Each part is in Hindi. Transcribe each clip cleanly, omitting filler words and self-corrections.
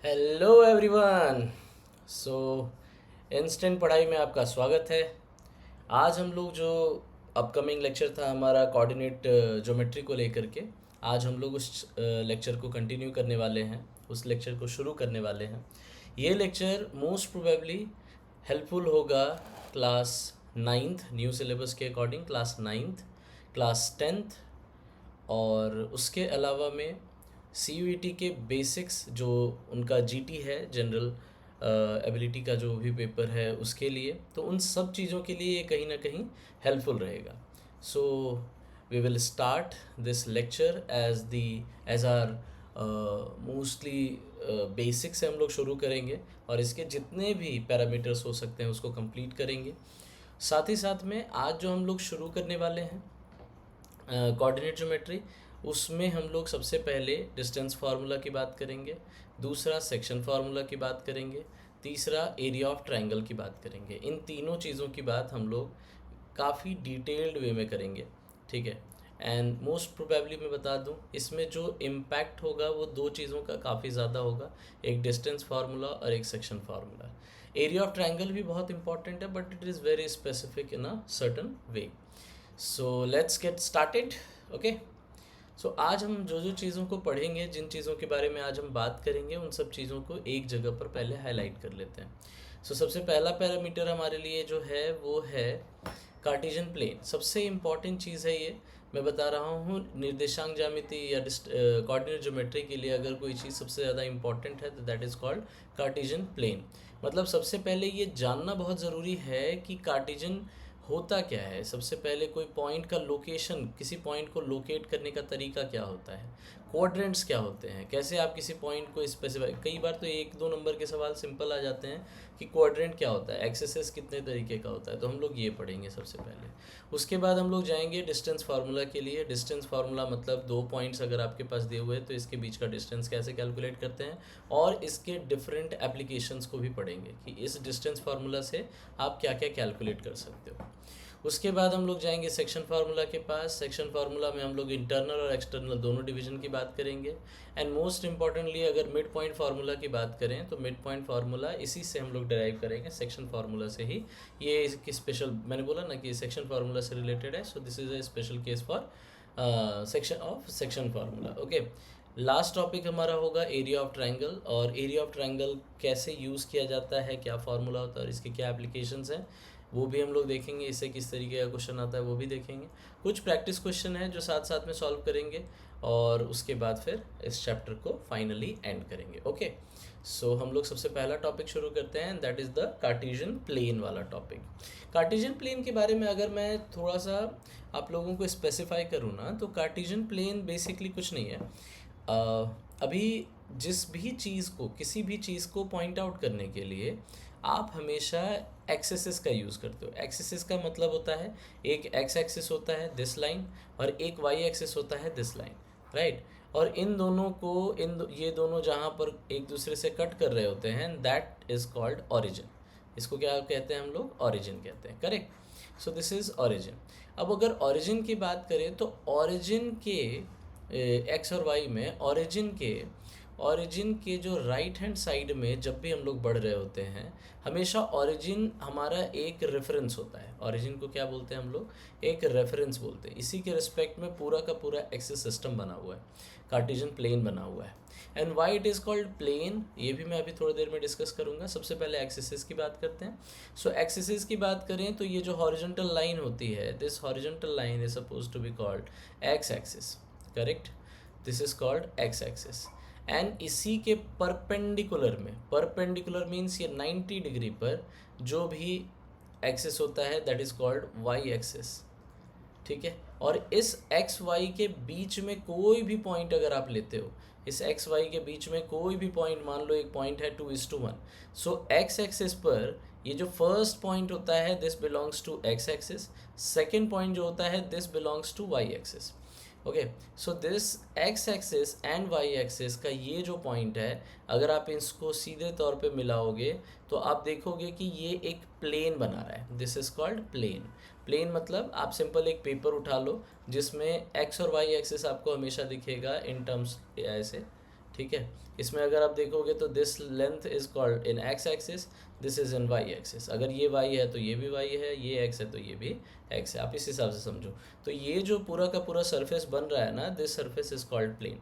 Hello everyone. सो इंस्टेंट पढ़ाई में आपका स्वागत है। आज हम लोग जो अपकमिंग लेक्चर था हमारा कोऑर्डिनेट ज्योमेट्री को लेकर के, आज हम लोग उस लेक्चर को कंटिन्यू करने वाले हैं, उस लेक्चर को शुरू करने वाले हैं। ये लेक्चर मोस्ट प्रोबेबली हेल्पफुल होगा क्लास नाइन्थ, न्यू सिलेबस के according class ninth, class tenth, और उसके अलावा में सी के बेसिक्स जो उनका जीटी है, जनरल एबिलिटी का जो भी पेपर है उसके लिए, तो उन सब चीज़ों के लिए ये कहीं ना कहीं हेल्पफुल रहेगा। So we will start this lecture as are mostly basic से हम लोग शुरू करेंगे और इसके जितने भी पैरामीटर्स हो सकते हैं उसको कंप्लीट करेंगे। साथ ही साथ में आज जो हम लोग शुरू करने वाले हैं कोऑर्डिनेट ज्योमेट्री, उसमें हम लोग सबसे पहले डिस्टेंस फार्मूला की बात करेंगे, दूसरा सेक्शन फार्मूला की बात करेंगे, तीसरा एरिया ऑफ ट्रायंगल की बात करेंगे। इन तीनों चीज़ों की बात हम लोग काफ़ी डिटेल्ड वे में करेंगे, ठीक है। एंड मोस्ट प्रोबेबली मैं बता दूं, इसमें जो इम्पैक्ट होगा वो दो चीज़ों का काफ़ी ज़्यादा होगा, एक डिस्टेंस फार्मूला और एक section formula. Area of triangle भी बहुत इंपॉर्टेंट है, but it is very specific in a certain way. So let's get started. Okay, so आज हम जो जो चीज़ों को पढ़ेंगे, जिन चीज़ों के बारे में आज हम बात करेंगे, उन सब चीज़ों को एक जगह पर पहले हाईलाइट कर लेते हैं। सो सबसे पहला पैरामीटर हमारे लिए जो है वो है कार्टेशियन प्लेन। सबसे इम्पॉर्टेंट चीज़ है ये, मैं बता रहा हूँ, निर्देशांक ज्यामिति या कोऑर्डिनेट ज्योमेट्री के लिए अगर कोई चीज़ सबसे ज़्यादा इंपॉर्टेंट है तो that is called Cartesian plane. मतलब सबसे पहले ये जानना बहुत ज़रूरी है कि कार्टेशियन होता क्या है। सबसे पहले कोई पॉइंट का लोकेशन, किसी पॉइंट को लोकेट करने का तरीका क्या होता है, क्वाड्रेंट्स क्या होते हैं, कैसे आप किसी पॉइंट को स्पेसिफाई, कई बार तो एक दो नंबर के सवाल सिंपल आ जाते हैं कि क्वाड्रेंट क्या होता है, एक्सेस कितने तरीके का होता है, तो हम लोग ये पढ़ेंगे सबसे पहले। उसके बाद हम लोग जाएंगे डिस्टेंस फार्मूला के लिए। डिस्टेंस फार्मूला मतलब दो पॉइंट्स अगर आपके पास दिए हुए हैं तो इसके बीच का डिस्टेंस कैसे कैलकुलेट करते हैं, और इसके डिफरेंट एप्लीकेशंस को भी पढ़ेंगे कि इस डिस्टेंस फार्मूला से आप क्या क्या कैलकुलेट कर सकते हो। उसके बाद हम लोग जाएंगे सेक्शन फार्मूला के पास। सेक्शन फार्मूला में हम लोग इंटरनल और एक्सटर्नल दोनों डिवीजन की बात करेंगे। एंड मोस्ट इंपॉर्टेंटली अगर मिड पॉइंट फार्मूला की बात करें तो मिड पॉइंट फार्मूला इसी से हम लोग डिराइव करेंगे, सेक्शन फार्मूला से ही। ये इसकी स्पेशल, मैंने बोला ना कि सेक्शन फार्मूला से रिलेटेड है, so this is a special case for section of section formula. Okay, last topic हमारा होगा एरिया ऑफ ट्रायंगल, और एरिया ऑफ ट्रायंगल कैसे यूज़ किया जाता है, क्या फार्मूला होता है और इसके क्या एप्लीकेशंस हैं, वो भी हम लोग देखेंगे। इससे किस तरीके का क्वेश्चन आता है वो भी देखेंगे। कुछ प्रैक्टिस क्वेश्चन है जो साथ साथ में सॉल्व करेंगे, और उसके बाद फिर इस चैप्टर को फाइनली एंड करेंगे। ओके, सो हम लोग सबसे पहला टॉपिक शुरू करते हैं, that is the Cartesian plane वाला टॉपिक। कार्टेशियन प्लेन के बारे में अगर मैं थोड़ा सा आप लोगों को स्पेसिफाई करूँ ना, तो कार्टेशियन प्लेन बेसिकली कुछ नहीं है। अभी जिस भी चीज़ को, किसी भी चीज़ को पॉइंट आउट करने के लिए आप हमेशा एक्सेसिस का यूज़ करते हो। एक्सेसिस का मतलब होता है, एक एक्स एक्सिस होता है दिस लाइन, और एक वाई एक्सिस होता है दिस लाइन, राइट। और इन दोनों को, ये दोनों जहाँ पर एक दूसरे से कट कर रहे होते हैं, दैट इज़ कॉल्ड ऑरिजिन। इसको क्या कहते हैं हम लोग? ऑरिजिन कहते हैं, correct. So this is origin. अब अगर ऑरिजिन की बात करें तो ऑरिजिन के एक्स और वाई में ऑरिजिन के जो राइट हैंड साइड में जब भी हम लोग बढ़ रहे होते हैं, हमेशा ऑरिजिन हमारा एक रेफरेंस होता है। ऑरिजिन को क्या बोलते हैं हम लोग? एक रेफरेंस बोलते हैं। इसी के रिस्पेक्ट में पूरा का पूरा एक्सिस सिस्टम बना हुआ है, कार्टेशियन प्लेन बना हुआ है। And why it is called plane, ये भी मैं अभी थोड़ी देर में डिस्कस करूंगा। सबसे पहले एक्सिस की बात करते हैं। सो एक्सिस की बात करें तो ये जो हॉरिजॉन्टल लाइन होती है, this horizontal line is suppose to be called x axis, correct. This is called x axis. And इसी के परपेंडिकुलर में, परपेंडिकुलर मीन्स ये 90 डिग्री पर जो भी एक्सिस होता है that is called y axis, ठीक है। और इस एक्स वाई के बीच में कोई भी पॉइंट अगर आप लेते हो, इस एक्स वाई के बीच में कोई भी पॉइंट, मान लो एक पॉइंट है 2:1, सो एक्स एक्सिस पर ये जो फर्स्ट पॉइंट होता है this belongs to x axis, second point जो होता है this belongs to y axis. Okay, so this x axis and Y axis का ये जो पॉइंट है, अगर आप इसको सीधे तौर पे मिलाओगे तो आप देखोगे कि ये एक प्लेन बना रहा है। This is called plane. Plane मतलब आप सिंपल एक पेपर उठा लो जिसमें एक्स और वाई एक्सिस आपको हमेशा दिखेगा इन टर्म्स ऐसे, ठीक है। इसमें अगर आप देखोगे तो this length is called in x axis, this is in y axis. अगर ये वाई है तो ये भी वाई है, ये एक्स है तो ये भी एक्स है, आप इस हिसाब से समझो। तो ये जो पूरा का पूरा सरफेस बन रहा है ना, this surface is called plane,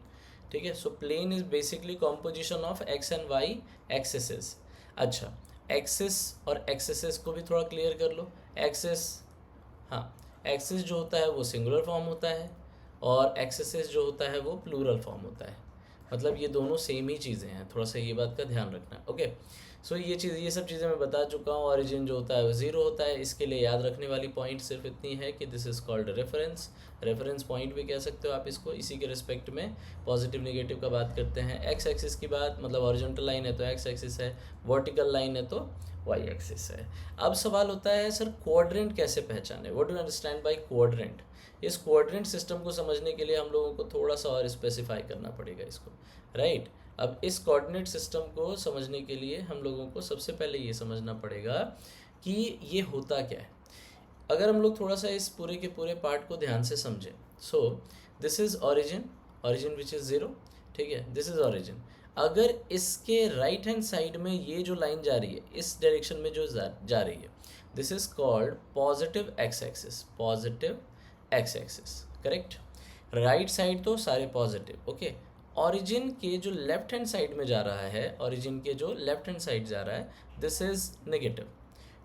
ठीक है। So plane is basically composition of X and Y axes. अच्छा, एक्सिस और एक्सिसेस को भी थोड़ा क्लियर कर लो। एक्सिस, हाँ, एक्सिस जो होता है वो सिंगुलर फॉर्म होता है और एक्सिसेस जो होता है वो प्लूरल फॉर्म होता है, मतलब ये दोनों सेम ही चीज़ें हैं, थोड़ा सा ये बात का ध्यान रखना है। ओके, सो ये सब चीज़ें मैं बता चुका हूँ। ऑरिजिन जो होता है वो ज़ीरो होता है। इसके लिए याद रखने वाली पॉइंट सिर्फ इतनी है कि this is called reference, reference point भी कह सकते हो आप इसको। इसी के रिस्पेक्ट में पॉजिटिव नेगेटिव का बात करते हैं। एक्स एक्सिस की बात, मतलब ऑरिजेंटल लाइन है तो एक्स एक्सिस है, वर्टिकल लाइन है तो वाई एक्सिस है। अब सवाल होता है सर क्वाड्रेंट कैसे पहचाने, what do you understand by quadrant. इस क्वाड्रेंट सिस्टम को समझने के लिए हम लोगों को थोड़ा सा और स्पेसिफाई करना पड़ेगा इसको, राइट। अब इस कोऑर्डिनेट सिस्टम को समझने के लिए हम लोगों को सबसे पहले ये समझना पड़ेगा कि ये होता क्या है। अगर हम लोग थोड़ा सा इस पूरे के पूरे पार्ट को ध्यान से समझें, सो this is origin, origin which is zero, ठीक है, दिस इज़ ऑरिजिन। अगर इसके राइट हैंड साइड में ये जो लाइन जा रही है, इस डायरेक्शन में जो जा रही है, this is called positive x axis, positive x axis, correct. Right side तो सारे पॉजिटिव, ओके। ऑरिजिन के जो लेफ्ट हैंड साइड में जा रहा है, ऑरिजिन के जो लेफ्ट हैंड साइड जा रहा है, this is negative,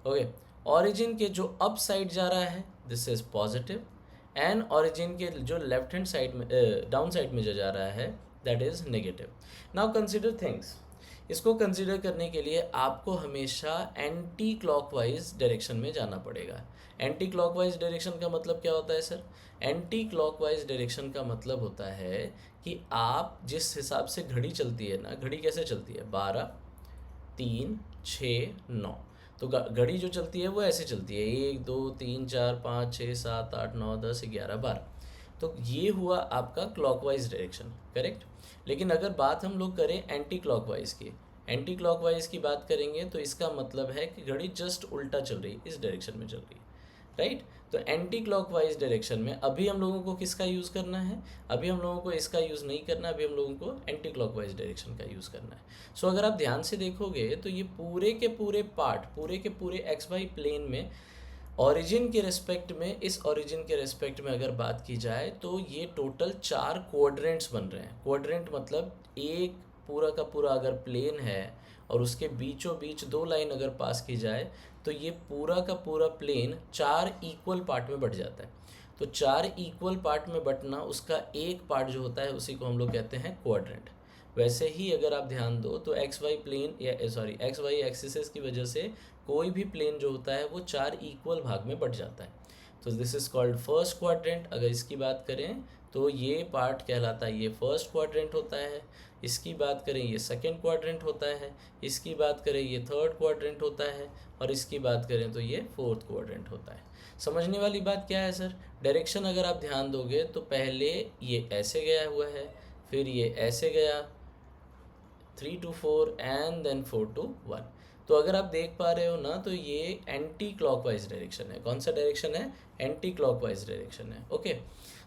okay. Origin के जो अप साइड जा रहा है, this is positive, and origin के जो लेफ्ट हैंड साइड में डाउन साइड में जो जा रहा है, that is negative. Now consider things. इसको कंसिडर करने के लिए आपको हमेशा एंटी क्लॉकवाइज डायरेक्शन में जाना पड़ेगा। एंटी क्लॉकवाइज डायरेक्शन का मतलब क्या होता है सर? एंटी क्लॉकवाइज डायरेक्शन का मतलब होता है कि आप जिस हिसाब से घड़ी चलती है ना, घड़ी कैसे चलती है, 12, 3, 6, 9, तो घड़ी जो चलती है वो ऐसे चलती है, 1, 2, 3, 4, 5, 6, 7, 8, 9, 10, 11, 12। तो ये हुआ आपका क्लॉकवाइज डायरेक्शन, करेक्ट। लेकिन अगर बात हम लोग करें एंटी क्लॉकवाइज की, एंटी क्लॉकवाइज की बात करेंगे तो इसका मतलब है कि घड़ी जस्ट उल्टा चल रही है, इस डायरेक्शन में चल रही है, राइट। तो एंटी क्लॉकवाइज डायरेक्शन में अभी हम लोगों को किसका यूज़ करना है? अभी हम लोगों को इसका यूज़ नहीं करना, अभी हम लोगों को एंटी क्लॉकवाइज डायरेक्शन का यूज़ करना है। सो अगर आप ध्यान से देखोगे तो ये पूरे के पूरे पार्ट, पूरे के पूरे एक्स वाई प्लेन में ओरिजिन के रेस्पेक्ट में, इस ओरिजिन के रेस्पेक्ट में अगर बात की जाए तो ये टोटल 4 क्वाड्रेंट्स बन रहे हैं। क्वाड्रेंट मतलब एक पूरा का पूरा अगर प्लेन है और उसके बीचों बीच 2 लाइन अगर पास की जाए तो ये पूरा का पूरा प्लेन 4 इक्वल पार्ट में बट जाता है। तो 4 इक्वल पार्ट में बटना, उसका एक पार्ट जो होता है उसी को हम लोग कहते हैं क्वाड्रेंट। वैसे ही अगर आप ध्यान दो तो एक्स वाई प्लेन या एक्स वाई एक्सिस की वजह से कोई भी प्लेन जो होता है वो 4 इक्वल भाग में बट जाता है। तो this is called first quadrant. अगर इसकी बात करें तो ये पार्ट कहलाता है, ये फर्स्ट क्वाड्रेंट होता है। इसकी बात करें ये सेकंड क्वाड्रेंट होता है। इसकी बात करें ये थर्ड क्वाड्रेंट होता है। और इसकी बात करें तो ये फोर्थ क्वाड्रेंट होता है। समझने वाली बात क्या है सर? डायरेक्शन अगर आप ध्यान दोगे तो पहले ये ऐसे गया हुआ है, फिर ये ऐसे गया 3 to 4 एंड देन 4 to 1। तो अगर आप देख पा रहे हो ना तो ये एंटी क्लॉकवाइज डायरेक्शन है। कौन सा डायरेक्शन है? एंटी क्लॉकवाइज डायरेक्शन है, okay.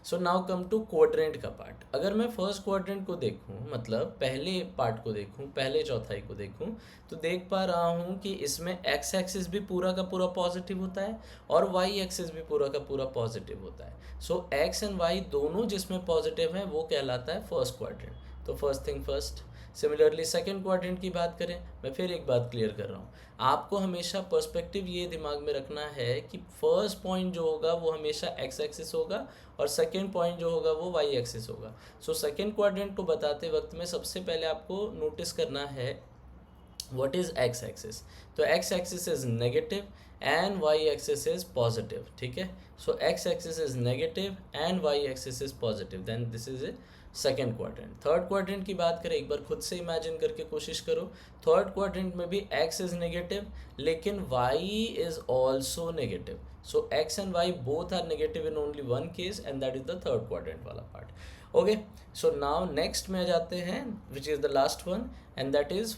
So now come to quadrant का पार्ट। अगर मैं फर्स्ट क्वाड्रेंट को देखूं, मतलब पहले पार्ट को देखूं, पहले चौथाई को देखूं, तो देख पा रहा हूं कि इसमें एक्स एक्सिस भी पूरा का पूरा पॉजिटिव होता है और वाई एक्सिस भी पूरा का पूरा पॉजिटिव होता है। सो एक्स एंड वाई दोनों जिसमें पॉजिटिव है वो कहलाता है फर्स्ट क्वाड्रेंट। तो first thing first. Similarly second quadrant की बात करें, मैं फिर एक बात क्लियर कर रहा हूँ, आपको हमेशा पर्सपेक्टिव ये दिमाग में रखना है कि फर्स्ट पॉइंट जो होगा वो हमेशा एक्स एक्सिस होगा और सेकेंड पॉइंट जो होगा वो वाई एक्सिस होगा। सो सेकेंड क्वाड्रेंट को बताते वक्त में सबसे पहले आपको नोटिस करना है व्हाट इज एक्स एक्सिस। तो X axis is negative and Y axis is positive, ठीक है। So X axis is negative and Y axis is positive, then this is a second quadrant. Third quadrant की बात करें, एक बार खुद से इमेजिन करके कोशिश करो। थर्ड क्वाड्रेंट में भी एक्स इज नेगेटिव लेकिन Y is also negative. So X and Y both are negative in only one case and that is the third quadrant वाला part, okay. So now next में जाते हैं which is the last one and that is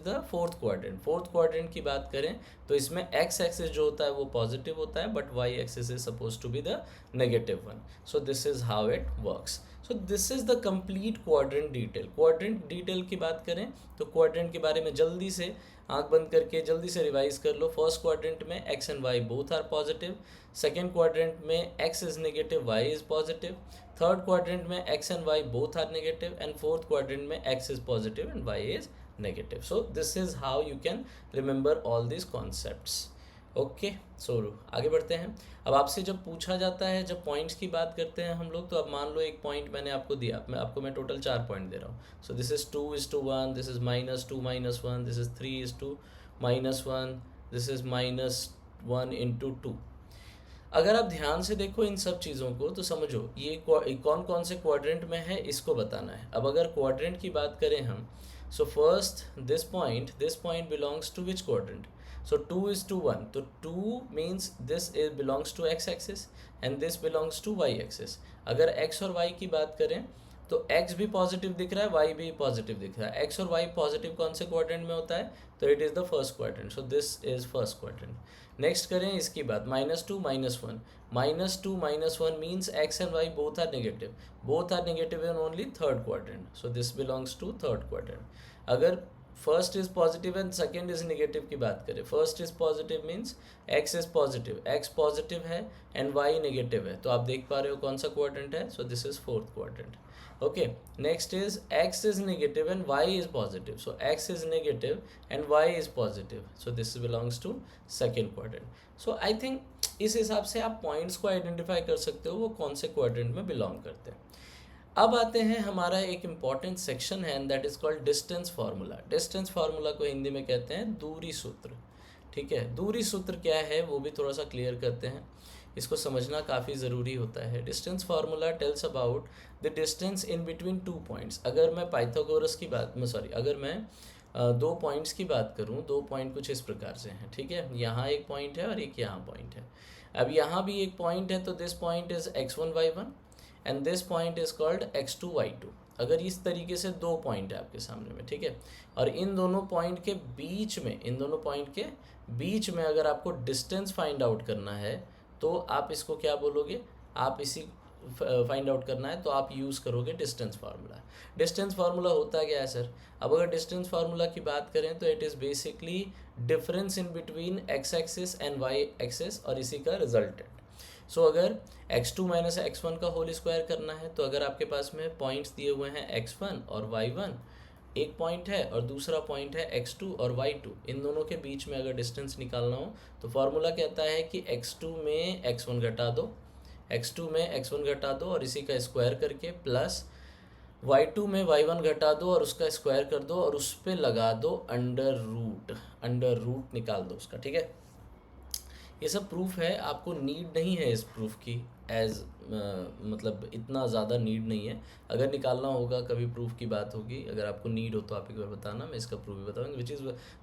the fourth quadrant. Fourth quadrant की बात करें तो इसमें एक्स एक्सिस जो होता है वो पॉजिटिव होता है, but y axis is suppose to be the negative one. So this is how it works. So this is the complete quadrant detail. Quadrant detail की बात करें तो क्वाड्रेंट के बारे में जल्दी से आंख बंद करके जल्दी से रिवाइज कर लो। फर्स्ट क्वाड्रेंट में X and Y both are positive, second quadrant में X is negative, Y is positive, third quadrant में X and Y both are negative, and fourth quadrant में X is positive and Y is negative. So this is how you can remember all this concepts. Okay, so आगे बढ़ते हैं। अब आपसे जब पूछा जाता है, जब पॉइंट्स की बात करते हैं हम लोग, तो अब मान लो एक पॉइंट मैंने आपको दिया, मैं टोटल 4 पॉइंट दे रहा हूँ। So this is 2:1, this is -2 -1, this is 3:-1, this is -1 × 2। अगर आप ध्यान से देखो इन सब चीज़ों को तो समझो ये कौन कौन से क्वाड्रेंट में है, इसको बताना है। अब अगर क्वाड्रेंट की बात करें हम, so first this point belongs to which quadrant? So 2:1, तो 2 means this belongs to x axis and this belongs to y axis। अगर x और y की बात करें तो x भी पॉजिटिव दिख रहा है, y भी पॉजिटिव दिख रहा है। x और y पॉजिटिव कौन से क्वाड्रेंट में होता है? तो it is the first quadrant. So this is first quadrant. Next करें इसकी बात, -2 -1, -2 -1 means x and y both are negative in only third quadrant. So this belongs to third quadrant. अगर first is positive and second is negative की बात करें, first is positive means X is positive, X positive है एंड वाई नेगेटिव है, तो आप देख पा रहे हो कौन सा क्वाड्रेंट है। So this is fourth quadrant. Okay, next is x is negative and Y is positive, so x is negative and Y is positive, so this belongs to second quadrant. So I think इस हिसाब से आप पॉइंट्स को आइडेंटिफाई कर सकते हो वो कौन से क्वाड्रेंट में बिलोंग करते हैं। अब आते हैं, हमारा एक इम्पॉर्टेंट सेक्शन है and that is called distance formula. Distance formula को हिंदी में कहते हैं दूरी सूत्र। ठीक है, दूरी सूत्र क्या है वो भी थोड़ा सा क्लियर करते हैं, इसको समझना काफ़ी ज़रूरी होता है। Distance formula tells about the distance in between 2 points. अगर मैं पाइथागोरस की बात में अगर मैं 2 पॉइंट्स की बात करूं, 2 पॉइंट कुछ इस प्रकार से हैं। ठीक है, यहाँ एक पॉइंट है और एक यहाँ पॉइंट है। अब यहाँ भी एक पॉइंट है, तो this point is x1 y1 and this point is called x2 y2। अगर इस तरीके से 2 पॉइंट है आपके सामने में, ठीक है, और इन दोनों पॉइंट के बीच में अगर आपको डिस्टेंस फाइंड आउट करना है तो आप इसको क्या बोलोगे? आप इसी फाइंड आउट करना है तो आप यूज़ करोगे डिस्टेंस फार्मूला। डिस्टेंस फार्मूला होता क्या है सर? अब अगर डिस्टेंस फार्मूला की बात करें तो it is basically difference in between x axis and y axis और इसी का रिजल्टेंट। सो अगर x2 - x1 का होल स्क्वायर करना है तो अगर आपके पास में पॉइंट्स दिए हुए हैं x1 और y1, एक पॉइंट है और दूसरा पॉइंट है x2 और y2, इन दोनों के बीच में अगर डिस्टेंस निकालना हो तो फार्मूला कहता है कि x2 में x1 घटा दो, और इसी का स्क्वायर करके प्लस y2 में y1 घटा दो और उसका स्क्वायर कर दो और उस पर लगा दो अंडर रूट निकाल दो उसका। ठीक है, ये सब प्रूफ है, आपको नीड नहीं है इस प्रूफ की मतलब इतना ज़्यादा नीड नहीं है। अगर निकालना होगा कभी प्रूफ की बात होगी, अगर आपको नीड हो तो आप एक बार बताना, मैं इसका प्रूफ भी बताऊंगा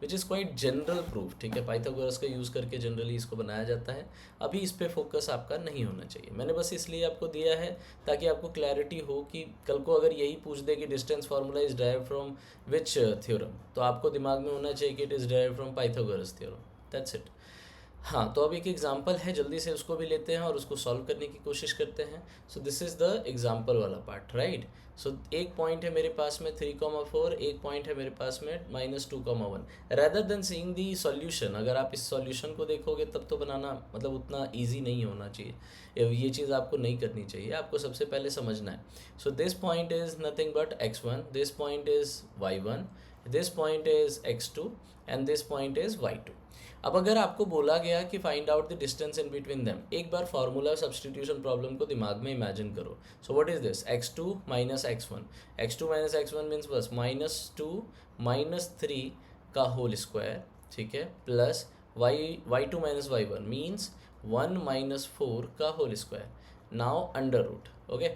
which is quite general proof. ठीक है, पाइथागोरस का यूज़ करके जनरली इसको बनाया जाता है। अभी इस पे फोकस आपका नहीं होना चाहिए, मैंने बस इसलिए आपको दिया है ताकि आपको क्लैरिटी हो कि कल को अगर यही पूछ दे कि distance formula is direct from which theorem, तो आपको दिमाग में होना चाहिए कि it is direct from Pythagoras theorem. That's it. हाँ, तो अब एक एग्जांपल है, जल्दी से उसको भी लेते हैं और उसको सॉल्व करने की कोशिश करते हैं। सो दिस इज़ द एग्जांपल वाला पार्ट, राइट। सो एक पॉइंट है मेरे पास में 3,4, एक पॉइंट है मेरे पास में -2,1। रैदर देन सीइंग दी सॉल्यूशन, अगर आप इस सॉल्यूशन को देखोगे तब तो बनाना मतलब उतना ईजी नहीं होना चाहिए, ये चीज़ आपको नहीं करनी चाहिए, आपको सबसे पहले समझना है। So this point is nothing but x1, this point is y1, this point is x2 and this point is y2। अब अगर आपको बोला गया कि find out the distance in between them, एक बार फार्मूला सब्सटीट्यूशन प्रॉब्लम को दिमाग में इमेजिन करो। सो what is this? x2 - x1, x2 - x1 means बस -2 - 3 का होल स्क्वायर, ठीक है, प्लस y2 - y1 मीन्स 1 - 4 का whole square, now under root. Okay,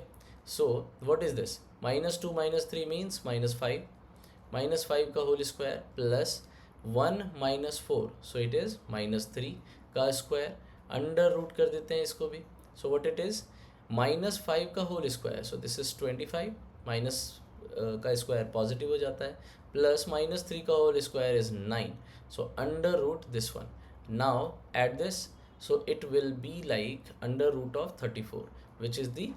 so what is this? -2 - 3 means -5 का whole square plus 1 - 4, so it is -3 का स्क्वायर, अंडर रूट कर देते हैं इसको भी। So what it is? -5 का whole square, so this is 25 minus का स्क्वायर पॉजिटिव हो जाता है, प्लस -3 का whole square is 9, so under root this one. Now add this, so it will be like under root of 34, which is the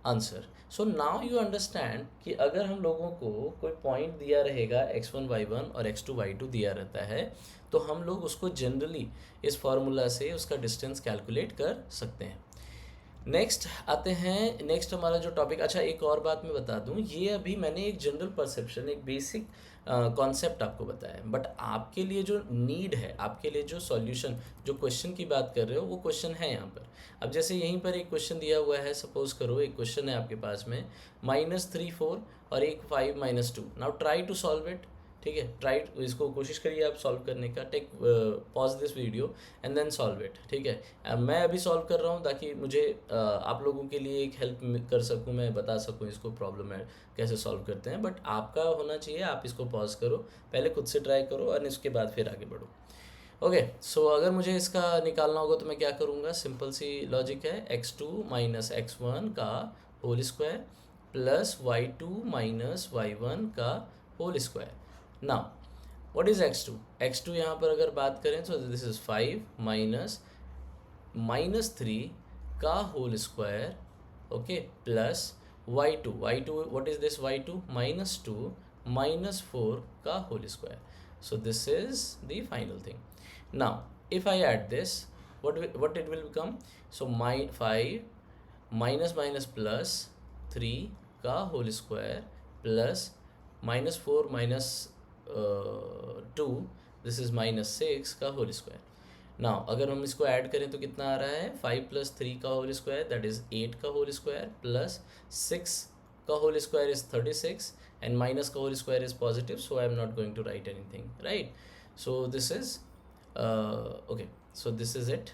answer. So now you understand कि अगर हम लोगों को कोई पॉइंट दिया रहेगा x1 y1 और x2 y2 दिया रहता है, तो हम लोग उसको जनरली इस फार्मूला से उसका डिस्टेंस कैलकुलेट कर सकते हैं. नेक्स्ट आते हैं, नेक्स्ट हमारा जो टॉपिक, अच्छा एक और बात मैं बता दूं, ये अभी मैंने एक जनरल परसेप्शन, एक बेसिक कॉन्सेप्ट आपको बताया, बट आपके लिए जो नीड है, आपके लिए जो सॉल्यूशन, जो क्वेश्चन की बात कर रहे हो, वो क्वेश्चन है यहाँ पर. अब जैसे यहीं पर एक क्वेश्चन दिया हुआ है, सपोज करो एक क्वेश्चन है आपके पास में -3 4 और एक 5 -2. Now try to solve it. ठीक है, ट्राई इसको कोशिश करिए आप सॉल्व करने का. Take pause this video and then solve it. ठीक है, मैं अभी सॉल्व कर रहा हूँ ताकि मुझे आप लोगों के लिए एक हेल्प कर सकूँ, मैं बता सकूँ इसको प्रॉब्लम है कैसे सॉल्व करते हैं. बट आपका होना चाहिए, आप इसको पॉज करो, पहले खुद से ट्राई करो और इसके बाद फिर आगे बढ़ो. ओके, सो अगर मुझे इसका निकालना होगा तो मैं क्या करूँगा, सिंपल सी लॉजिक है, x2 माइनस x1 का whole square plus y2 minus y1 का whole square. Now what is x2? x2 यहाँ पर अगर बात करें तो दिस इज 5 माइनस -3 का whole square, okay, plus y2 what is this, y2 -2 -4 का whole square. So this is the final thing. Now if I add this, what it will become? So my 5 minus plus 3 का whole square plus -4 minus 2, this is -6 का होल स्क्वायर. नाउ अगर हम इसको ऐड करें तो कितना आ रहा है, 5 + 3 का होल स्क्वायर दैट इज 8 का होल स्क्वायर प्लस 6 का whole square is 36 and minus का whole square is positive, so I am not going to write anything, right? So this is okay, so this is it.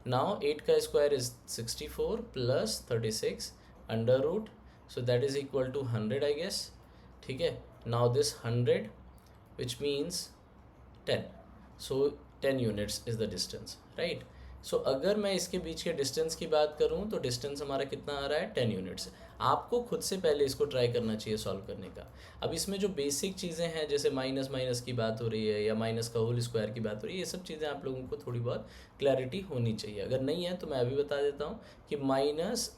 Now 8 का square is 64 plus 36 under root, so that is equal to 100 I guess. ठीक है, now this 100 which means 10, so 10 units is the distance, right? सो अगर मैं इसके बीच के डिस्टेंस की बात करूं तो डिस्टेंस हमारा कितना आ रहा है, 10 यूनिट्स. आपको खुद से पहले इसको ट्राई करना चाहिए सॉल्व करने का. अब इसमें जो बेसिक चीज़ें हैं, जैसे माइनस की बात हो रही है या माइनस का होल स्क्वायर की बात हो रही है, ये सब चीज़ें आप लोगों को थोड़ी बहुत क्लैरिटी होनी चाहिए. अगर नहीं है तो मैं अभी बता देता हूँ कि minus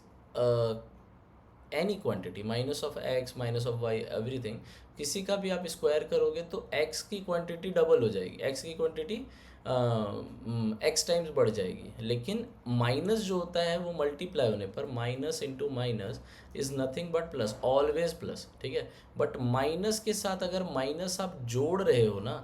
any quantity, minus of x minus of Y everything, किसी का भी आप स्क्वायर करोगे तो एक्स की क्वांटिटी डबल हो जाएगी, एक्स की क्वांटिटी एक्स टाइम्स बढ़ जाएगी. लेकिन माइनस जो होता है वो मल्टीप्लाई होने पर, minus into minus is nothing but plus, always plus. ठीक है, बट माइनस के साथ अगर माइनस आप जोड़ रहे हो ना,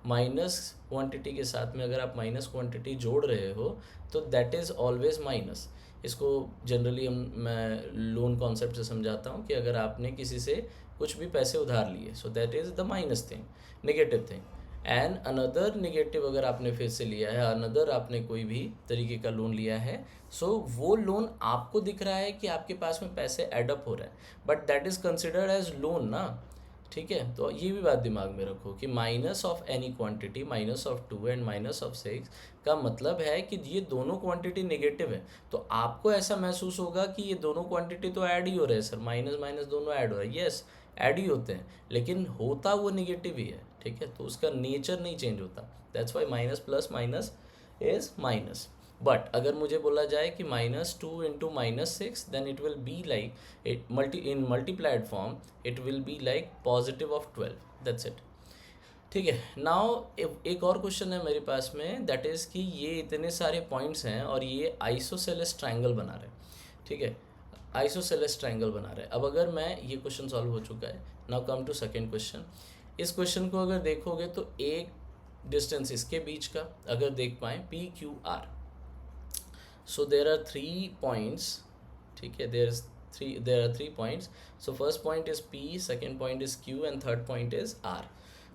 माइनस क्वांटिटी के साथ में अगर आप माइनस क्वांटिटी जोड़ रहे हो तो दैट इज़ ऑलवेज माइनस. इसको जनरली मैं लोन कॉन्सेप्ट से समझाता हूँ कि अगर आपने किसी से कुछ भी पैसे उधार लिए, so that is the minus thing, negative thing. And another negative अगर आपने फिर से लिया है, अनदर आपने कोई भी तरीके का लोन लिया है, सो वो लोन आपको दिख रहा है कि आपके पास में पैसे एडअप हो रहे हैं, but that is considered as lone ना. ठीक है, तो ये भी बात दिमाग में रखो कि minus of any quantity, minus of 2 and minus of 6 का मतलब है कि ये दोनों क्वांटिटी नेगेटिव है. तो आपको ऐसा महसूस होगा कि ये दोनों क्वांटिटी तो ऐड ही हो रहे हैं सर, माइनस माइनस दोनों ऐड हो रहे हैं. येस, ऐड ही होते हैं, लेकिन होता वो नेगेटिव ही है. ठीक है, तो उसका नेचर नहीं चेंज होता. That's why minus plus minus is minus. But अगर मुझे बोला जाए कि -2 into -6, then it will be like it in multiplied form, it will be like positive of 12. That's it. ठीक है, नाउ एक और क्वेश्चन है मेरे पास में, दैट इज़ कि ये इतने सारे पॉइंट्स हैं और ये आइसोसेलेस ट्रायंगल बना रहे हैं. ठीक है, आइसोसेलेस ट्रायंगल बना रहे हैं. अब अगर मैं, ये क्वेश्चन सॉल्व हो चुका है. Now come to second question. इस क्वेश्चन को अगर देखोगे तो एक डिस्टेंस इसके बीच का अगर देख पाएँ, PQR, so there are 3 points. ठीक है, there are 3 points. So first point is P, second point is Q and third point is R.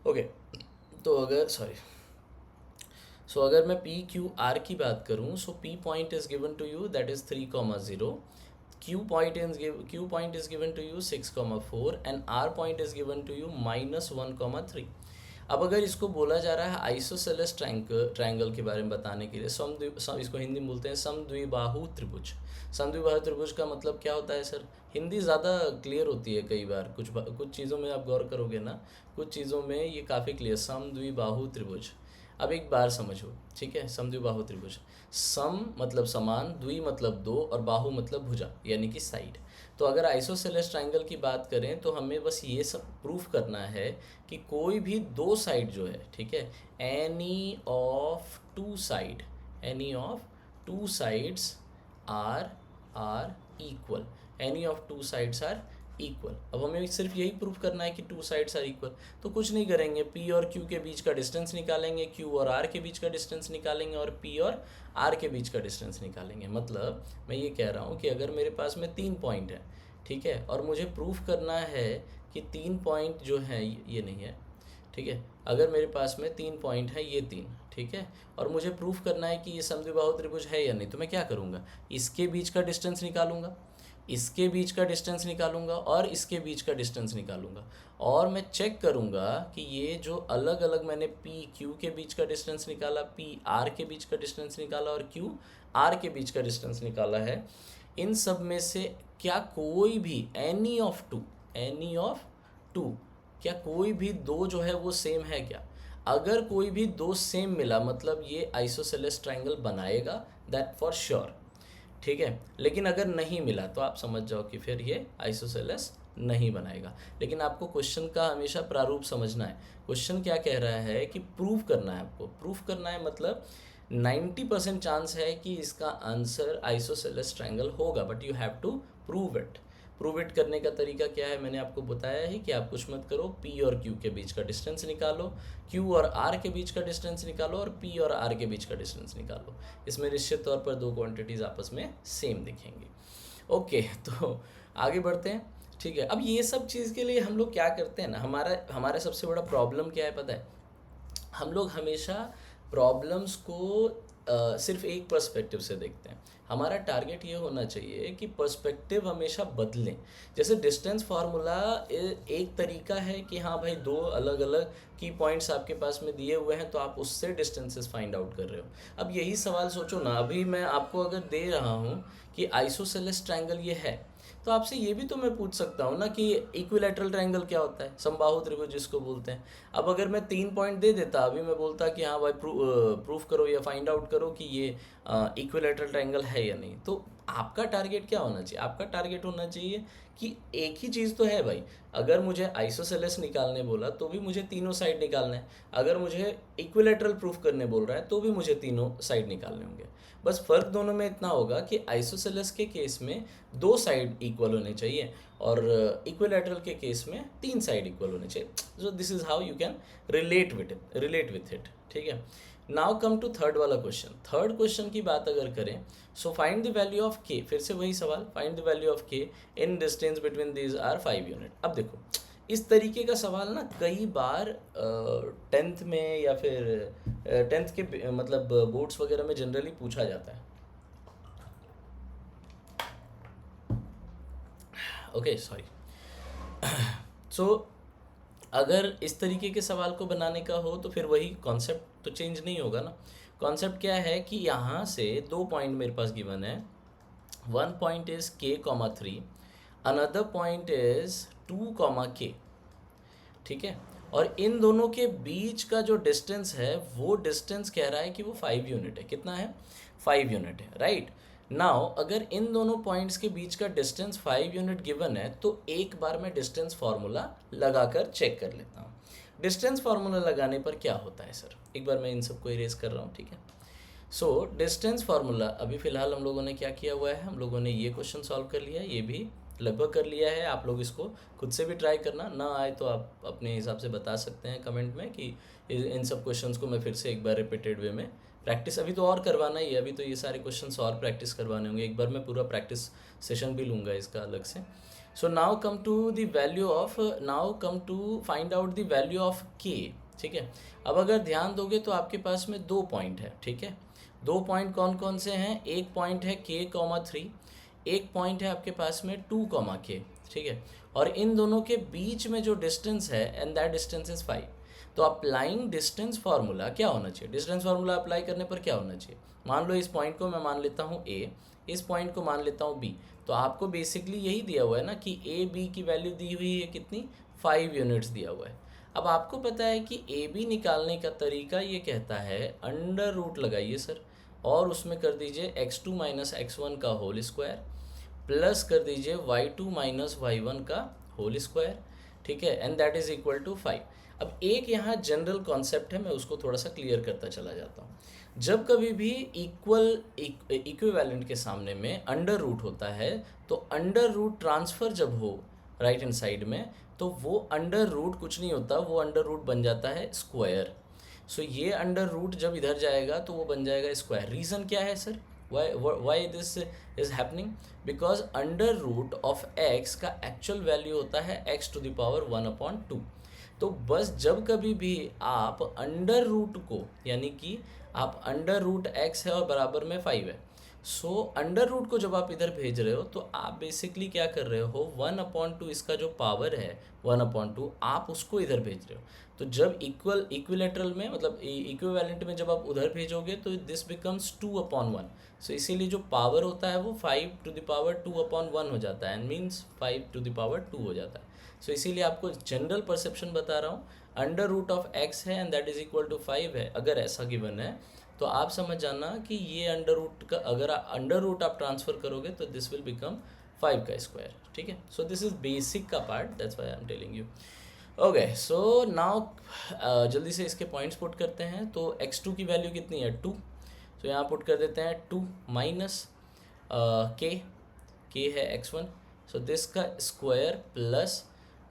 Okay, तो अगर अगर मैं PQR की बात करूँ, so P point is given to you that is 3,0, Q point is given to you 6,4 and R point is given to you -1,3. अब अगर इसको बोला जा रहा है आइसोसेलेस ट्रायंगल के बारे में बताने के लिए, इसको हिंदी में बोलते हैं समद्विबाहु त्रिभुज. समद्विबाहु त्रिभुज का मतलब क्या होता है सर? हिंदी ज़्यादा क्लियर होती है कई बार, कुछ चीज़ों में आप गौर करोगे ना, कुछ चीज़ों में ये काफ़ी क्लियर, समद्विबाहु त्रिभुज। अब एक बार समझो, ठीक है, समद्विबाहु त्रिभुज, सम मतलब समान, द्वि मतलब दो, और बाहु मतलब भुजा यानी कि साइड। तो अगर आइसोसेलेस ट्राइंगल की बात करें तो हमें बस ये सब प्रूफ करना है कि कोई भी दो साइड जो है, ठीक है, any of two side, any of two sides are equal, any of two sides are equal. अब हमें सिर्फ यही प्रूफ करना है कि टू साइड्स आर इक्वल। तो कुछ नहीं करेंगे, पी और क्यू के बीच का डिस्टेंस निकालेंगे, क्यू और आर के बीच का डिस्टेंस निकालेंगे, और पी और आर के बीच का डिस्टेंस निकालेंगे। मतलब मैं ये कह रहा हूँ कि अगर मेरे पास में 3 पॉइंट है, ठीक है, और मुझे प्रूफ करना है कि 3 पॉइंट जो है, ये नहीं है, ठीक है, अगर मेरे पास में 3 पॉइंट है, ये 3, ठीक है, और मुझे प्रूफ करना है कि ये समद्विबाहु त्रिभुज है या नहीं, तो मैं क्या करूँगा, इसके बीच का डिस्टेंस निकालूंगा, इसके बीच का डिस्टेंस निकालूंगा, और इसके बीच का डिस्टेंस निकालूंगा, और मैं चेक करूंगा कि ये जो अलग अलग मैंने पी क्यू के बीच का डिस्टेंस निकाला, पी आर के बीच का डिस्टेंस निकाला, और क्यू आर के बीच का डिस्टेंस निकाला है, इन सब में से क्या कोई भी एनी ऑफ टू, क्या कोई भी दो जो है वो सेम है क्या? अगर कोई भी दो सेम मिला मतलब ये आइसोसेलेस ट्राइंगल बनाएगा, दैट फॉर श्योर, ठीक है। लेकिन अगर नहीं मिला तो आप समझ जाओ कि फिर ये आइसोसेलेस नहीं बनाएगा। लेकिन आपको क्वेश्चन का हमेशा प्रारूप समझना है। क्वेश्चन क्या कह रहा है कि प्रूव करना है, आपको प्रूफ करना है, मतलब 90% चांस है कि इसका आंसर आइसोसेलेस ट्राइंगल होगा, but you have to prove it. Prove it करने का तरीका क्या है, मैंने आपको बताया है कि आप कुछ मत करो, पी और क्यू के बीच का डिस्टेंस निकालो, क्यू और आर के बीच का डिस्टेंस निकालो, और पी और आर के बीच का डिस्टेंस निकालो। इसमें निश्चित तौर पर दो क्वांटिटीज़ आपस में सेम दिखेंगी। ओके, तो आगे बढ़ते हैं, ठीक है। अब ये सब चीज़ के लिए हम लोग क्या करते हैं ना, हमारा सबसे बड़ा प्रॉब्लम क्या है पता है? हम लोग हमेशा प्रॉब्लम्स को सिर्फ एक पर्सपेक्टिव से देखते हैं। हमारा टारगेट ये होना चाहिए कि पर्सपेक्टिव हमेशा बदलें। जैसे डिस्टेंस फार्मूला एक तरीका है कि हाँ भाई, दो अलग अलग की पॉइंट्स आपके पास में दिए हुए हैं तो आप उससे डिस्टेंसेस फाइंड आउट कर रहे हो। अब यही सवाल सोचो ना, अभी मैं आपको अगर दे रहा हूँ कि आइसोसेलेस ट्राइंगल ये है, तो आपसे ये भी तो मैं पूछ सकता हूँ ना कि इक्विलैटरल ट्रायंगल क्या होता है, समबाहु त्रिभुज जिसको बोलते हैं। अब अगर मैं 3 पॉइंट दे देता, अभी मैं बोलता कि हाँ भाई प्रूफ करो या फाइंड आउट करो कि ये इक्विलैटरल ट्रायंगल है या नहीं, तो आपका टारगेट क्या होना चाहिए? आपका टारगेट होना चाहिए कि एक ही चीज़ तो है भाई। अगर मुझे आइसोसेलेस निकालने बोला तो भी मुझे तीनों साइड निकालना है, अगर मुझे इक्विलैटरल प्रूफ करने बोल रहा है तो भी मुझे तीनों साइड निकालने होंगे। बस फ़र्क दोनों में इतना होगा कि आइसोसेलेस के केस में 2 साइड इक्वल होने चाहिए, और इक्विलैटरल के केस में 3 साइड इक्वल होने चाहिए। सो this is how you can relate with it, ठीक है। नाउ कम टू थर्ड वाला क्वेश्चन। थर्ड क्वेश्चन की बात अगर करें, so find the value of के, फिर से वही सवाल, find the value of K in distance between these are 5 unit. अब देखो, इस तरीके का सवाल ना कई बार 10th में या फिर 10th के मतलब बोर्ड्स वगैरह में जनरली पूछा जाता है। Okay, sorry. सो अगर इस तरीके के सवाल को बनाने का हो तो फिर वही कॉन्सेप्ट तो चेंज नहीं होगा ना। कॉन्सेप्ट क्या है कि यहाँ से 2 पॉइंट मेरे पास गिवन है, 1 point is k, 3, another point is 2, k, ठीक है। और इन दोनों के बीच का जो डिस्टेंस है वो डिस्टेंस कह रहा है कि वो 5 यूनिट है। कितना है? 5 यूनिट है, राइट। नाउ अगर इन दोनों पॉइंट्स के बीच का डिस्टेंस 5 यूनिट गिवन है तो एक बार मैं डिस्टेंस फार्मूला लगाकर चेक कर लेता हूँ। डिस्टेंस फार्मूला लगाने पर क्या होता है सर? एक बार मैं इन सबको इरेज कर रहा हूँ, ठीक है। सो डिस्टेंस फार्मूला अभी फ़िलहाल हम लोगों ने क्या किया हुआ है, हम लोगों ने ये क्वेश्चन सॉल्व कर लिया है, ये भी लगभग कर लिया है। आप लोग इसको खुद से भी ट्राई करना, ना आए तो आप अपने हिसाब से बता सकते हैं कमेंट में कि इन सब क्वेश्चंस को मैं फिर से एक बार रिपीटेड वे में प्रैक्टिस अभी तो और करवाना ही है, अभी तो ये सारे क्वेश्चंस और प्रैक्टिस करवाने होंगे। एक बार मैं पूरा प्रैक्टिस सेशन भी लूँगा इसका अलग से। So now come to find out the value of k, ठीक है। अब अगर ध्यान दोगे तो आपके पास में 2 पॉइंट है, ठीक है। 2 पॉइंट कौन कौन से हैं? एक पॉइंट है k, 3, एक पॉइंट है आपके पास में 2, k, ठीक है। और इन दोनों के बीच में जो डिस्टेंस है, एंड दैट डिस्टेंस इज 5। तो अप्लाइंग डिस्टेंस फार्मूला क्या होना चाहिए? डिस्टेंस फार्मूला अप्लाई करने पर क्या होना चाहिए? मान लो इस पॉइंट को मैं मान लेता हूँ a, इस पॉइंट को मान लेता हूँ बी। तो आपको बेसिकली यही दिया हुआ है ना कि ए बी की वैल्यू दी हुई है कितनी, 5 यूनिट्स दिया हुआ है। अब आपको पता है कि ए बी निकालने का तरीका ये कहता है अंडर रूट लगाइए सर, और उसमें कर दीजिए x2 माइनस x1 का होल स्क्वायर प्लस कर दीजिए y2 माइनस y1 का होल स्क्वायर, ठीक है, and that is equal to 5। अब एक यहाँ जनरल कॉन्सेप्ट है, मैं उसको थोड़ा सा क्लियर करता चला जाता हूँ। जब कभी भी इक्विवेलेंट के सामने में अंडर रूट होता है, तो अंडर रूट ट्रांसफ़र जब हो राइट हैंड साइड में, तो वो अंडर रूट कुछ नहीं होता, वो अंडर रूट बन जाता है स्क्वायर। सो ये अंडर रूट जब इधर जाएगा तो वो बन जाएगा स्क्वायर। रीज़न क्या है sir, why this is happening, because under root of x का एक्चुअल वैल्यू होता है x टू द पावर 1/2। तो बस जब कभी भी आप अंडर रूट को, यानी कि आप अंडर रूट x है और बराबर में 5 है, सो अंडर रूट को जब आप इधर भेज रहे हो तो आप बेसिकली क्या कर रहे हो, 1/2 इसका जो पावर है 1/2 आप उसको इधर भेज रहे हो। तो जब इक्विलेटरल में, मतलब इक्विवेलेंट में जब आप उधर भेजोगे तो दिस बिकम्स 2/1। सो इसीलिए जो पावर होता है वो 5 टू द पावर 2/1 हो जाता है, and means 5 to the power 2 हो जाता है। सो इसीलिए आपको जनरल परसेप्शन बता रहा हूँ, अंडर रूट ऑफ x है and that is equal to 5 है, अगर ऐसा गिवन है तो आप समझ जाना कि ये अंडर रूट का, अगर अंडर रूट आप ट्रांसफ़र करोगे तो दिस विल बिकम 5 का स्क्वायर, ठीक है। सो दिस इज बेसिक का part, that's why I am telling you. Okay, so now जल्दी से इसके पॉइंट्स पुट करते हैं। तो x2 की वैल्यू कितनी है, 2। तो यहाँ पुट कर देते हैं 2 माइनस के है x1, सो दिस का स्क्वायर प्लस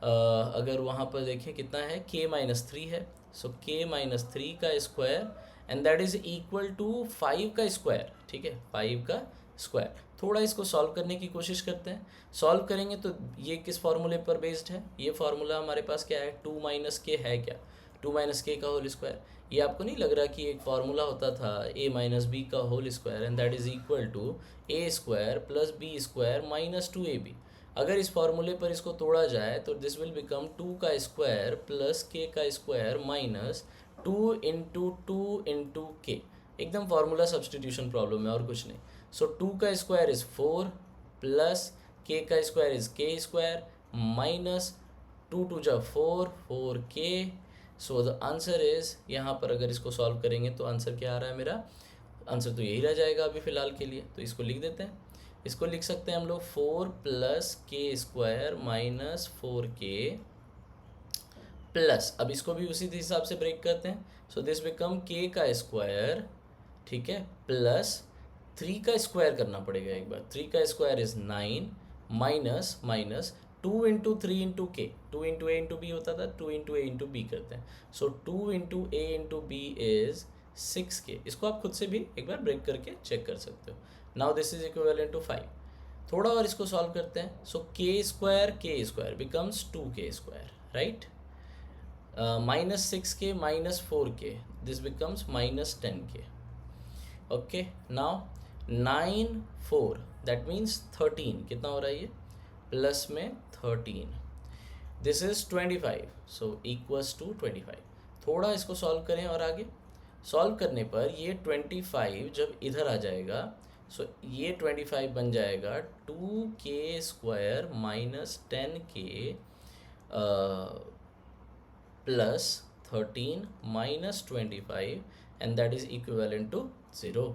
अगर वहाँ पर देखें कितना है, k माइनस 3 है, सो k माइनस 3 का square and that is equal to 5 का स्क्वायर, ठीक है, 5 का स्क्वायर। थोड़ा इसको सॉल्व करने की कोशिश करते हैं। सॉल्व करेंगे तो ये किस फार्मूले पर बेस्ड है, ये फार्मूला हमारे पास क्या है, 2 माइनस के है क्या, 2 माइनस के का होल स्क्वायर। ये आपको नहीं लग रहा कि एक फार्मूला होता था a माइनस बी का whole square and that is equal to a square plus b square minus 2ab। अगर इस फार्मूले पर इसको तोड़ा जाए तो दिस विल बिकम 2 का स्क्वायर प्लस के का स्क्वायर माइनस 2 इंटू 2 इंटू के। एकदम फार्मूला सब्सटीट्यूशन प्रॉब्लम है और कुछ नहीं। सो 2 का स्क्वायर इज 4 प्लस के का स्क्वायर इज के स्क्वायर माइनस 2 टू जा 4 के। सो द आंसर इज, यहाँ पर अगर इसको सॉल्व करेंगे तो आंसर क्या आ रहा है मेरा, आंसर तो यही रह जाएगा अभी फ़िलहाल के लिए। तो इसको लिख देते हैं, इसको लिख सकते हैं हम लोग 4 प्लस के स्क्वायर माइनस 4k प्लस, अब इसको भी उसी हिसाब से ब्रेक करते हैं। सो दिस बिकम के का स्क्वायर, ठीक है, प्लस 3 का स्क्वायर करना पड़ेगा एक बार, 3 का square is 9 minus minus 2 into 3 into के, 2 इंटू ए इंटू बी होता था, 2 इंटू ए इंटू बी करते हैं। So 2 into a into b is 6k। इसको आप खुद से भी एक बार ब्रेक करके चेक कर सकते हो। Now this is equivalent to 5। थोड़ा और इसको सॉल्व करते हैं। So k square becomes 2k square, right, minus 6k minus 4k, this becomes minus 10k। Okay, now 9 4 that means 13, कितना हो रहा है ये, प्लस में 13, this is 25, so equals to 25। थोड़ा इसको सॉल्व करें और आगे सॉल्व करने पर ये 25 जब इधर आ जाएगा, सो ये 25 बन जाएगा 2k square minus 10k plus 13 minus 25 and that is equivalent to 0।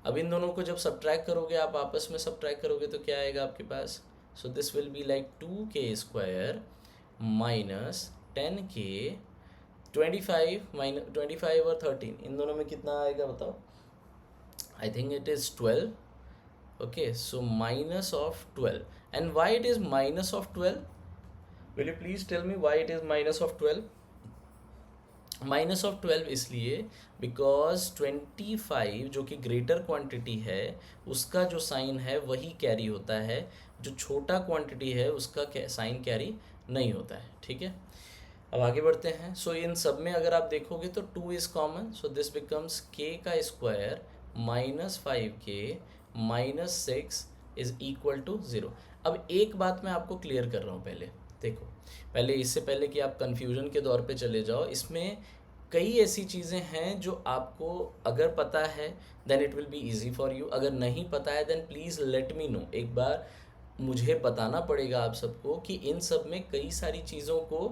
अब इन दोनों को जब सब्ट्रैक्ट करोगे, आप आपस में सब्ट्रैक्ट करोगे तो क्या आएगा आपके पास, so this will be like 2k square minus 10k, 25 और 13, इन दोनों में कितना आएगा बताओ, I think it is 12। Okay, so minus of 12, and why it is minus of 12, will you please tell me why it is minus of 12। Minus of 12 इसलिए बिकॉज 25 जो कि ग्रेटर क्वांटिटी है उसका जो साइन है वही कैरी होता है, जो छोटा क्वांटिटी है उसका साइन कैरी नहीं होता है, ठीक है। अब आगे बढ़ते हैं। सो इन सब में अगर आप देखोगे तो 2 is common, so this becomes k का square minus 5k minus 6 is equal to 0। अब एक बात मैं आपको क्लियर कर रहा हूँ, पहले देखो, पहले इससे पहले कि आप कन्फ्यूजन के दौर पे चले जाओ, इसमें कई ऐसी चीज़ें हैं जो आपको अगर पता है then it will be easy for you, अगर नहीं पता है then please let me know. एक बार मुझे बताना पड़ेगा आप सबको कि इन सब में कई सारी चीज़ों को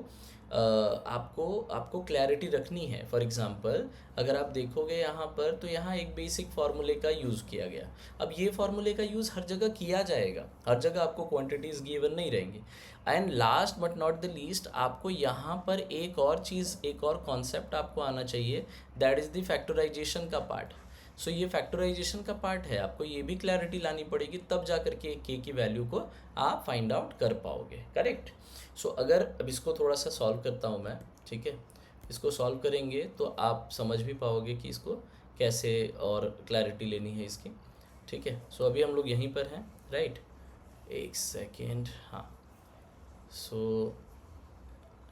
आपको आपको क्लैरिटी रखनी है। फॉर एग्ज़ाम्पल अगर आप देखोगे यहाँ पर, तो यहाँ एक बेसिक फार्मूले का यूज़ किया गया। अब ये फार्मूले का यूज़ हर जगह किया जाएगा, हर जगह आपको क्वांटिटीज़ गिवन नहीं रहेंगी। And last but not the least, आपको यहाँ पर एक और चीज़, एक और कॉन्सेप्ट आपको आना चाहिए, दैट इज़ द फैक्टराइजेशन का पार्ट। सो ये फैक्टराइजेशन का पार्ट है, आपको ये भी क्लैरिटी लानी पड़ेगी, तब जा करके के की वैल्यू को आप फाइंड आउट कर पाओगे। करेक्ट। सो अगर अब इसको थोड़ा सा सॉल्व करता हूँ मैं, ठीक है, इसको सॉल्व करेंगे तो आप समझ भी पाओगे कि इसको कैसे और क्लैरिटी लेनी है इसकी। ठीक है। सो अभी हम लोग यहीं पर हैं, राइट। एक सेकेंड, हाँ। सो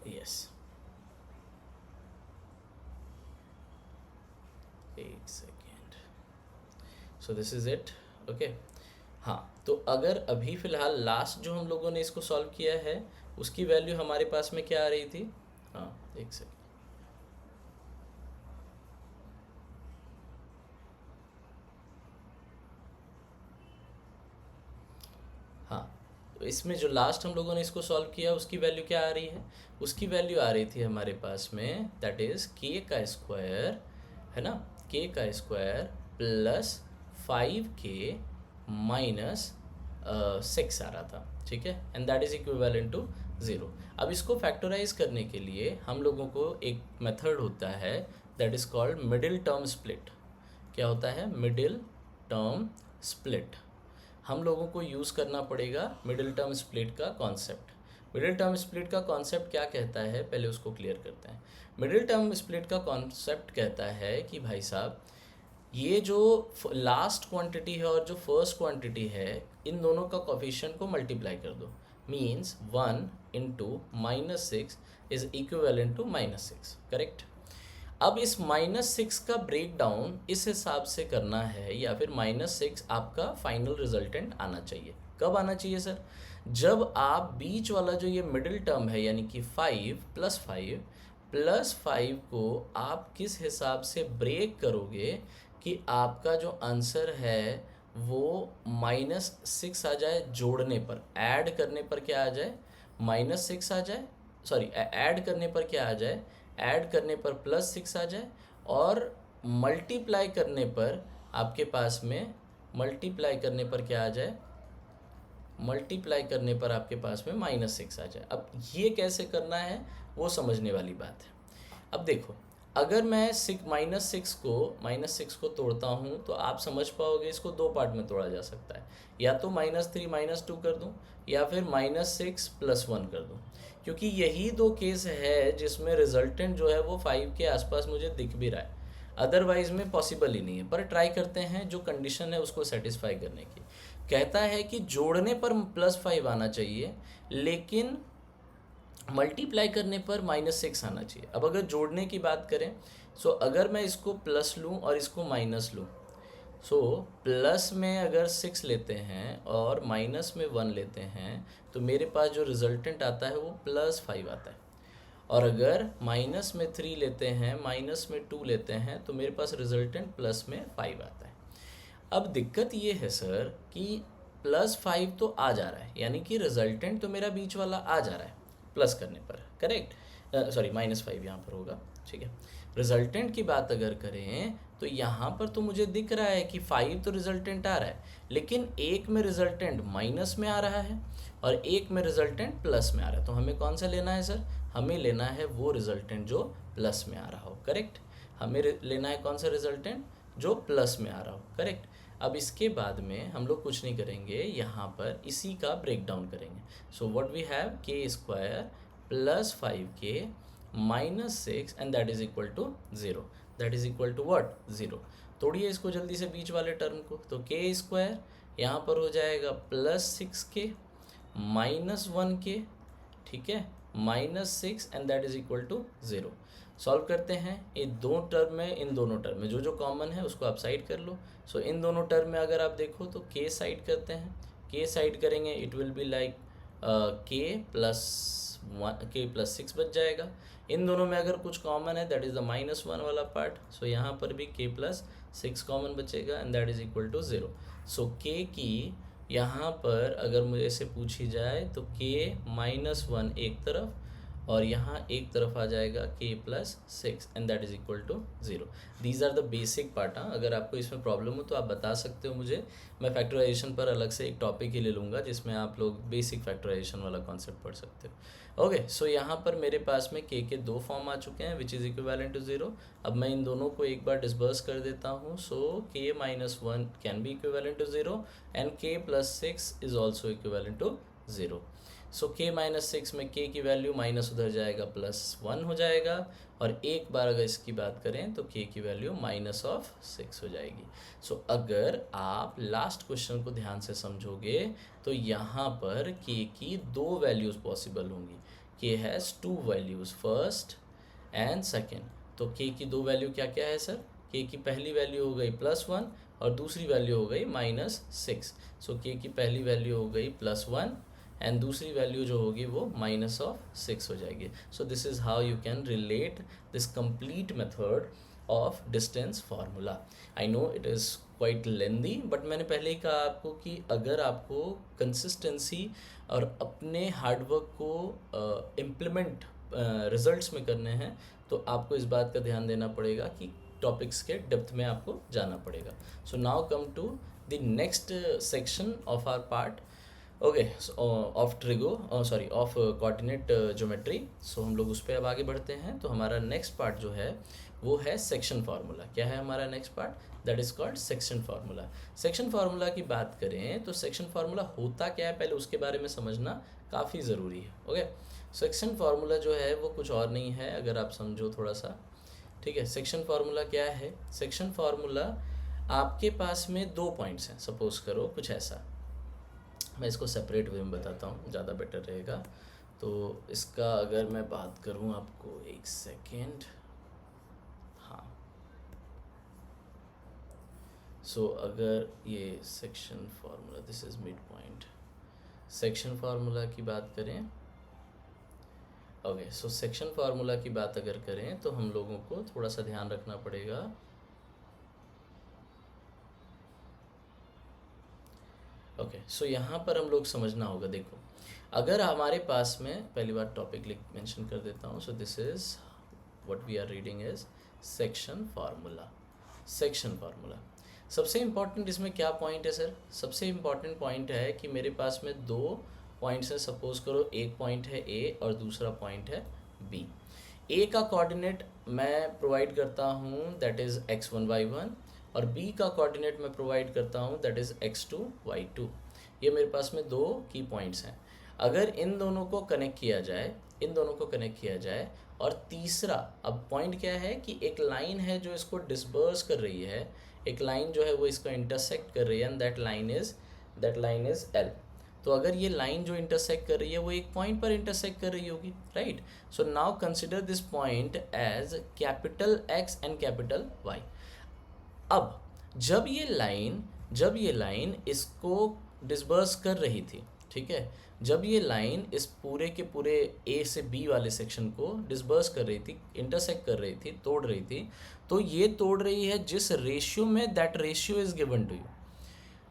यस, एक second. So this is it, okay. हाँ, तो अगर अभी फ़िलहाल लास्ट जो हम लोगों ने इसको सॉल्व किया है उसकी वैल्यू हमारे पास में क्या आ रही थी, हाँ एक सेकेंड, हाँ, तो इसमें जो लास्ट हम लोगों ने इसको सॉल्व किया उसकी वैल्यू क्या आ रही है, उसकी वैल्यू आ रही थी हमारे पास में दैट इज़ के का स्क्वायर, है ना, के का स्क्वायर प्लस 5k माइनस 6 आ रहा था। ठीक है, and that is equivalent to 0। अब इसको फैक्टराइज करने के लिए हम लोगों को एक मेथड होता है that is called middle term split. क्या होता है, मिडिल टर्म स्प्लिट। हम लोगों को यूज़ करना पड़ेगा मिडिल टर्म स्प्लिट का कॉन्सेप्ट। मिडिल टर्म स्प्लिट का कॉन्सेप्ट क्या कहता है, पहले उसको क्लियर करते हैं। मिडिल टर्म स्प्लिट का कॉन्सेप्ट कहता है कि भाई साहब, ये जो लास्ट क्वांटिटी है और जो फर्स्ट क्वांटिटी है, इन दोनों का कोफिशिएंट को मल्टीप्लाई कर दो। Means 1 into -6 is equivalent to -6। Correct. अब इस -6 का ब्रेक डाउन इस हिसाब से करना है, या फिर -6 आपका फाइनल रिजल्टेंट आना चाहिए। कब आना चाहिए सर, जब आप बीच वाला जो ये मिडिल टर्म है यानी कि 5 प्लस 5 को आप किस हिसाब से ब्रेक करोगे कि आपका जो आंसर है वो -6 आ जाए, जोड़ने पर, ऐड करने पर क्या आ जाए, -6 आ जाए, सॉरी ऐड करने पर क्या आ जाए, ऐड करने पर +6 आ जाए, और मल्टीप्लाई करने पर आपके पास में, मल्टीप्लाई करने पर क्या आ जाए, मल्टीप्लाई करने पर आपके पास में -6 आ जाए। अब ये कैसे करना है वो समझने वाली बात है। अब देखो, अगर मैं -6 को तोड़ता हूँ तो आप समझ पाओगे इसको दो पार्ट में तोड़ा जा सकता है, या तो -3 -2 कर दूँ, या फिर -6 + 1 कर दूँ, क्योंकि यही दो केस है जिसमें रिजल्टेंट जो है वो 5 के आसपास मुझे दिख भी रहा है, अदरवाइज में पॉसिबल ही नहीं है। पर ट्राई करते हैं जो कंडीशन है उसको सेटिस्फाई करने की। कहता है कि जोड़ने पर +5 आना चाहिए, लेकिन मल्टीप्लाई करने पर -6 आना चाहिए। अब अगर जोड़ने की बात करें, सो अगर मैं इसको प्लस लूँ और इसको माइनस लूँ, सो प्लस में अगर 6 लेते हैं और माइनस में 1 लेते हैं तो मेरे पास जो रिजल्टेंट आता है वो +5 आता है। और अगर माइनस में 3 लेते हैं, माइनस में 2 लेते हैं, तो मेरे पास रिजल्टेंट प्लस में 5 आता है। अब दिक्कत ये है सर कि +5 तो आ जा रहा है, यानी कि रिजल्टेंट तो मेरा बीच वाला आ जा रहा है प्लस करने पर। करेक्ट, सॉरी -5 यहाँ पर होगा। ठीक है, रिजल्टेंट की बात अगर करें तो यहाँ पर तो मुझे दिख रहा है कि 5 तो रिजल्टेंट आ रहा है, लेकिन एक में रिजल्टेंट माइनस में आ रहा है और एक में रिजल्टेंट प्लस में आ रहा है। तो हमें कौन सा लेना है सर, हमें लेना है वो रिजल्टेंट जो प्लस में आ रहा हो। करेक्ट, हमें लेना है कौन सा रिजल्टेंट, जो प्लस में आ रहा हो। करेक्ट। अब इसके बाद में हम लोग कुछ नहीं करेंगे, यहाँ पर इसी का ब्रेक डाउन करेंगे। So what we have, k square plus 5k -6 and that is equal to 0। That is equal to what, 0। तोड़िए इसको जल्दी से बीच वाले टर्म को, तो के स्क्वायर यहाँ पर हो जाएगा +6k -1k, ठीक है, -6 and that is equal to 0। Solve करते हैं, ये दो टर्म में, इन दोनों टर्म में जो जो कॉमन है उसको आप साइड कर लो। सो इन दोनों टर्म में अगर आप देखो तो के साइड करते हैं, के साइड करेंगे, it will be like k + plus 6 बच जाएगा। इन दोनों में अगर कुछ कॉमन है दैट इज़ द -1 वाला पार्ट, सो यहाँ पर भी k प्लस 6 कॉमन बचेगा and that is equal to 0। So k की यहाँ पर अगर मुझे से पूछी जाए तो k -1 एक तरफ और यहाँ एक तरफ आ जाएगा k plus 6 and that is equal to 0। These are the basic part. हाँ, अगर आपको इसमें प्रॉब्लम हो तो आप बता सकते हो मुझे, मैं फैक्टराइजेशन पर अलग से एक टॉपिक ही ले लूँगा जिसमें आप लोग बेसिक फैक्टराइजेशन वाला कॉन्सेप्ट पढ़ सकते हो। ओके, सो यहाँ पर मेरे पास में k के दो फॉर्म आ चुके हैं विच इज़ इक्विवेलेंट टू 0। अब मैं इन दोनों को एक बार डिस्पर्स कर देता हूँ। So k -1 can be equivalent to 0 and k plus 6 is also equivalent to 0। So k -6 में k की वैल्यू माइनस उधर जाएगा +1 हो जाएगा, और एक बार अगर इसकी बात करें तो k की वैल्यू -6 हो जाएगी। सो अगर आप लास्ट क्वेश्चन को ध्यान से समझोगे तो यहाँ पर k की दो वैल्यूज़ पॉसिबल होंगी। k has two values, first and second. तो k की दो वैल्यू क्या क्या है सर? k की पहली वैल्यू हो गई +1 और दूसरी वैल्यू हो गई -6। सो k की पहली वैल्यू हो गई +1 एंड दूसरी वैल्यू जो होगी वो -6 हो जाएगी। सो this is how you can relate this complete method of distance formula. I know it is quite lengthy, but मैंने पहले ही कहा आपको कि अगर आपको कंसिस्टेंसी और अपने हार्डवर्क को इम्प्लीमेंट रिजल्ट्स में करने हैं तो आपको इस बात का ध्यान देना पड़ेगा कि टॉपिक्स के डेप्थ में आपको जाना पड़ेगा। So now come to the next section of our part. Okay, of coordinate geometry. सो हम लोग उस पर अब आगे बढ़ते हैं। तो हमारा नेक्स्ट पार्ट जो है वो है सेक्शन फार्मूला। क्या है हमारा next part? That is called section formula. Section formula की बात करें तो सेक्शन फार्मूला होता क्या है पहले उसके बारे में समझना काफ़ी ज़रूरी है। ओके, सेक्शन फार्मूला जो है वो कुछ और नहीं है, अगर आप समझो थोड़ा सा, ठीक है। सेक्शन फार्मूला क्या है? सेक्शन फार्मूला आपके पास में दो पॉइंट्स हैं, सपोज करो कुछ ऐसा। मैं इसको सेपरेट वे में बताता हूँ, ज़्यादा बेटर रहेगा। तो इसका अगर मैं बात करूँ आपको, एक सेकेंड, हाँ। सो अगर ये section formula, this is mid point, section formula की बात करें, ओके, सो सेक्शन फार्मूला की बात अगर करें तो हम लोगों को थोड़ा सा ध्यान रखना पड़ेगा। ओके, सो यहाँ पर हम लोग समझना होगा, देखो अगर हमारे पास में, पहली बार टॉपिक लिख मेंशन कर देता हूँ। So this is what we are reading is section formula. Section formula सबसे इम्पॉर्टेंट इसमें क्या पॉइंट है सर? सबसे इम्पॉर्टेंट पॉइंट है कि मेरे पास में दो पॉइंट्स है, सपोज करो एक पॉइंट है ए और दूसरा पॉइंट है बी। ए का कोऑर्डिनेट मैं प्रोवाइड करता हूँ दैट इज़ x1 y1, और बी का कोऑर्डिनेट मैं प्रोवाइड करता हूँ दैट इज़ x2 y2। ये मेरे पास में दो की पॉइंट्स हैं। अगर इन दोनों को कनेक्ट किया जाए, इन दोनों को कनेक्ट किया जाए, और तीसरा, अब पॉइंट क्या है कि एक लाइन है जो इसको डिस्पर्स कर रही है, एक लाइन जो है वो इसको इंटरसेक्ट कर रही है and that line is L। तो अगर ये लाइन जो इंटरसेक्ट कर रही है वो एक पॉइंट पर इंटरसेक्ट कर रही होगी, right. So now consider this point as capital X and capital Y। अब जब ये लाइन इसको डिस्पर्स कर रही थी, ठीक है, जब ये लाइन इस पूरे के पूरे A से B वाले सेक्शन को डिस्पर्स कर रही थी, इंटरसेक्ट कर रही थी, तोड़ रही थी, तो ये तोड़ रही है जिस रेशियो में, that ratio is given to you.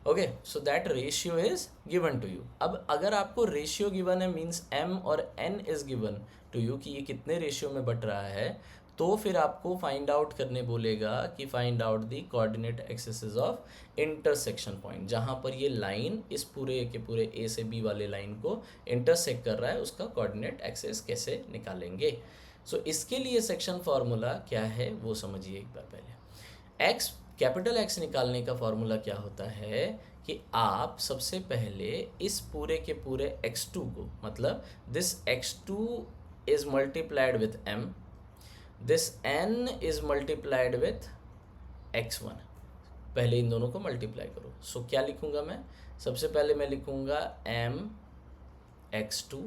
Okay, so that ratio is given to you. अब अगर आपको रेशियो गिवन है मीन्स m और n is given to you कि ये कितने रेशियो में बट रहा है, तो फिर आपको फाइंड आउट करने बोलेगा कि find out the coordinate axis of intersection point, जहाँ पर ये लाइन इस पूरे के पूरे A से B वाले लाइन को इंटरसेक्ट कर रहा है, उसका कोऑर्डिनेट एक्सिस कैसे निकालेंगे। सो इसके लिए सेक्शन फार्मूला क्या है वो समझिए एक बार पहले। कैपिटल X निकालने का फॉर्मूला क्या होता है कि आप सबसे पहले इस पूरे के पूरे x2 को, मतलब this x2 is multiplied with m, this n is multiplied with x1, पहले इन दोनों को मल्टीप्लाई करो। सो क्या लिखूंगा मैं? सबसे पहले मैं लिखूंगा m x2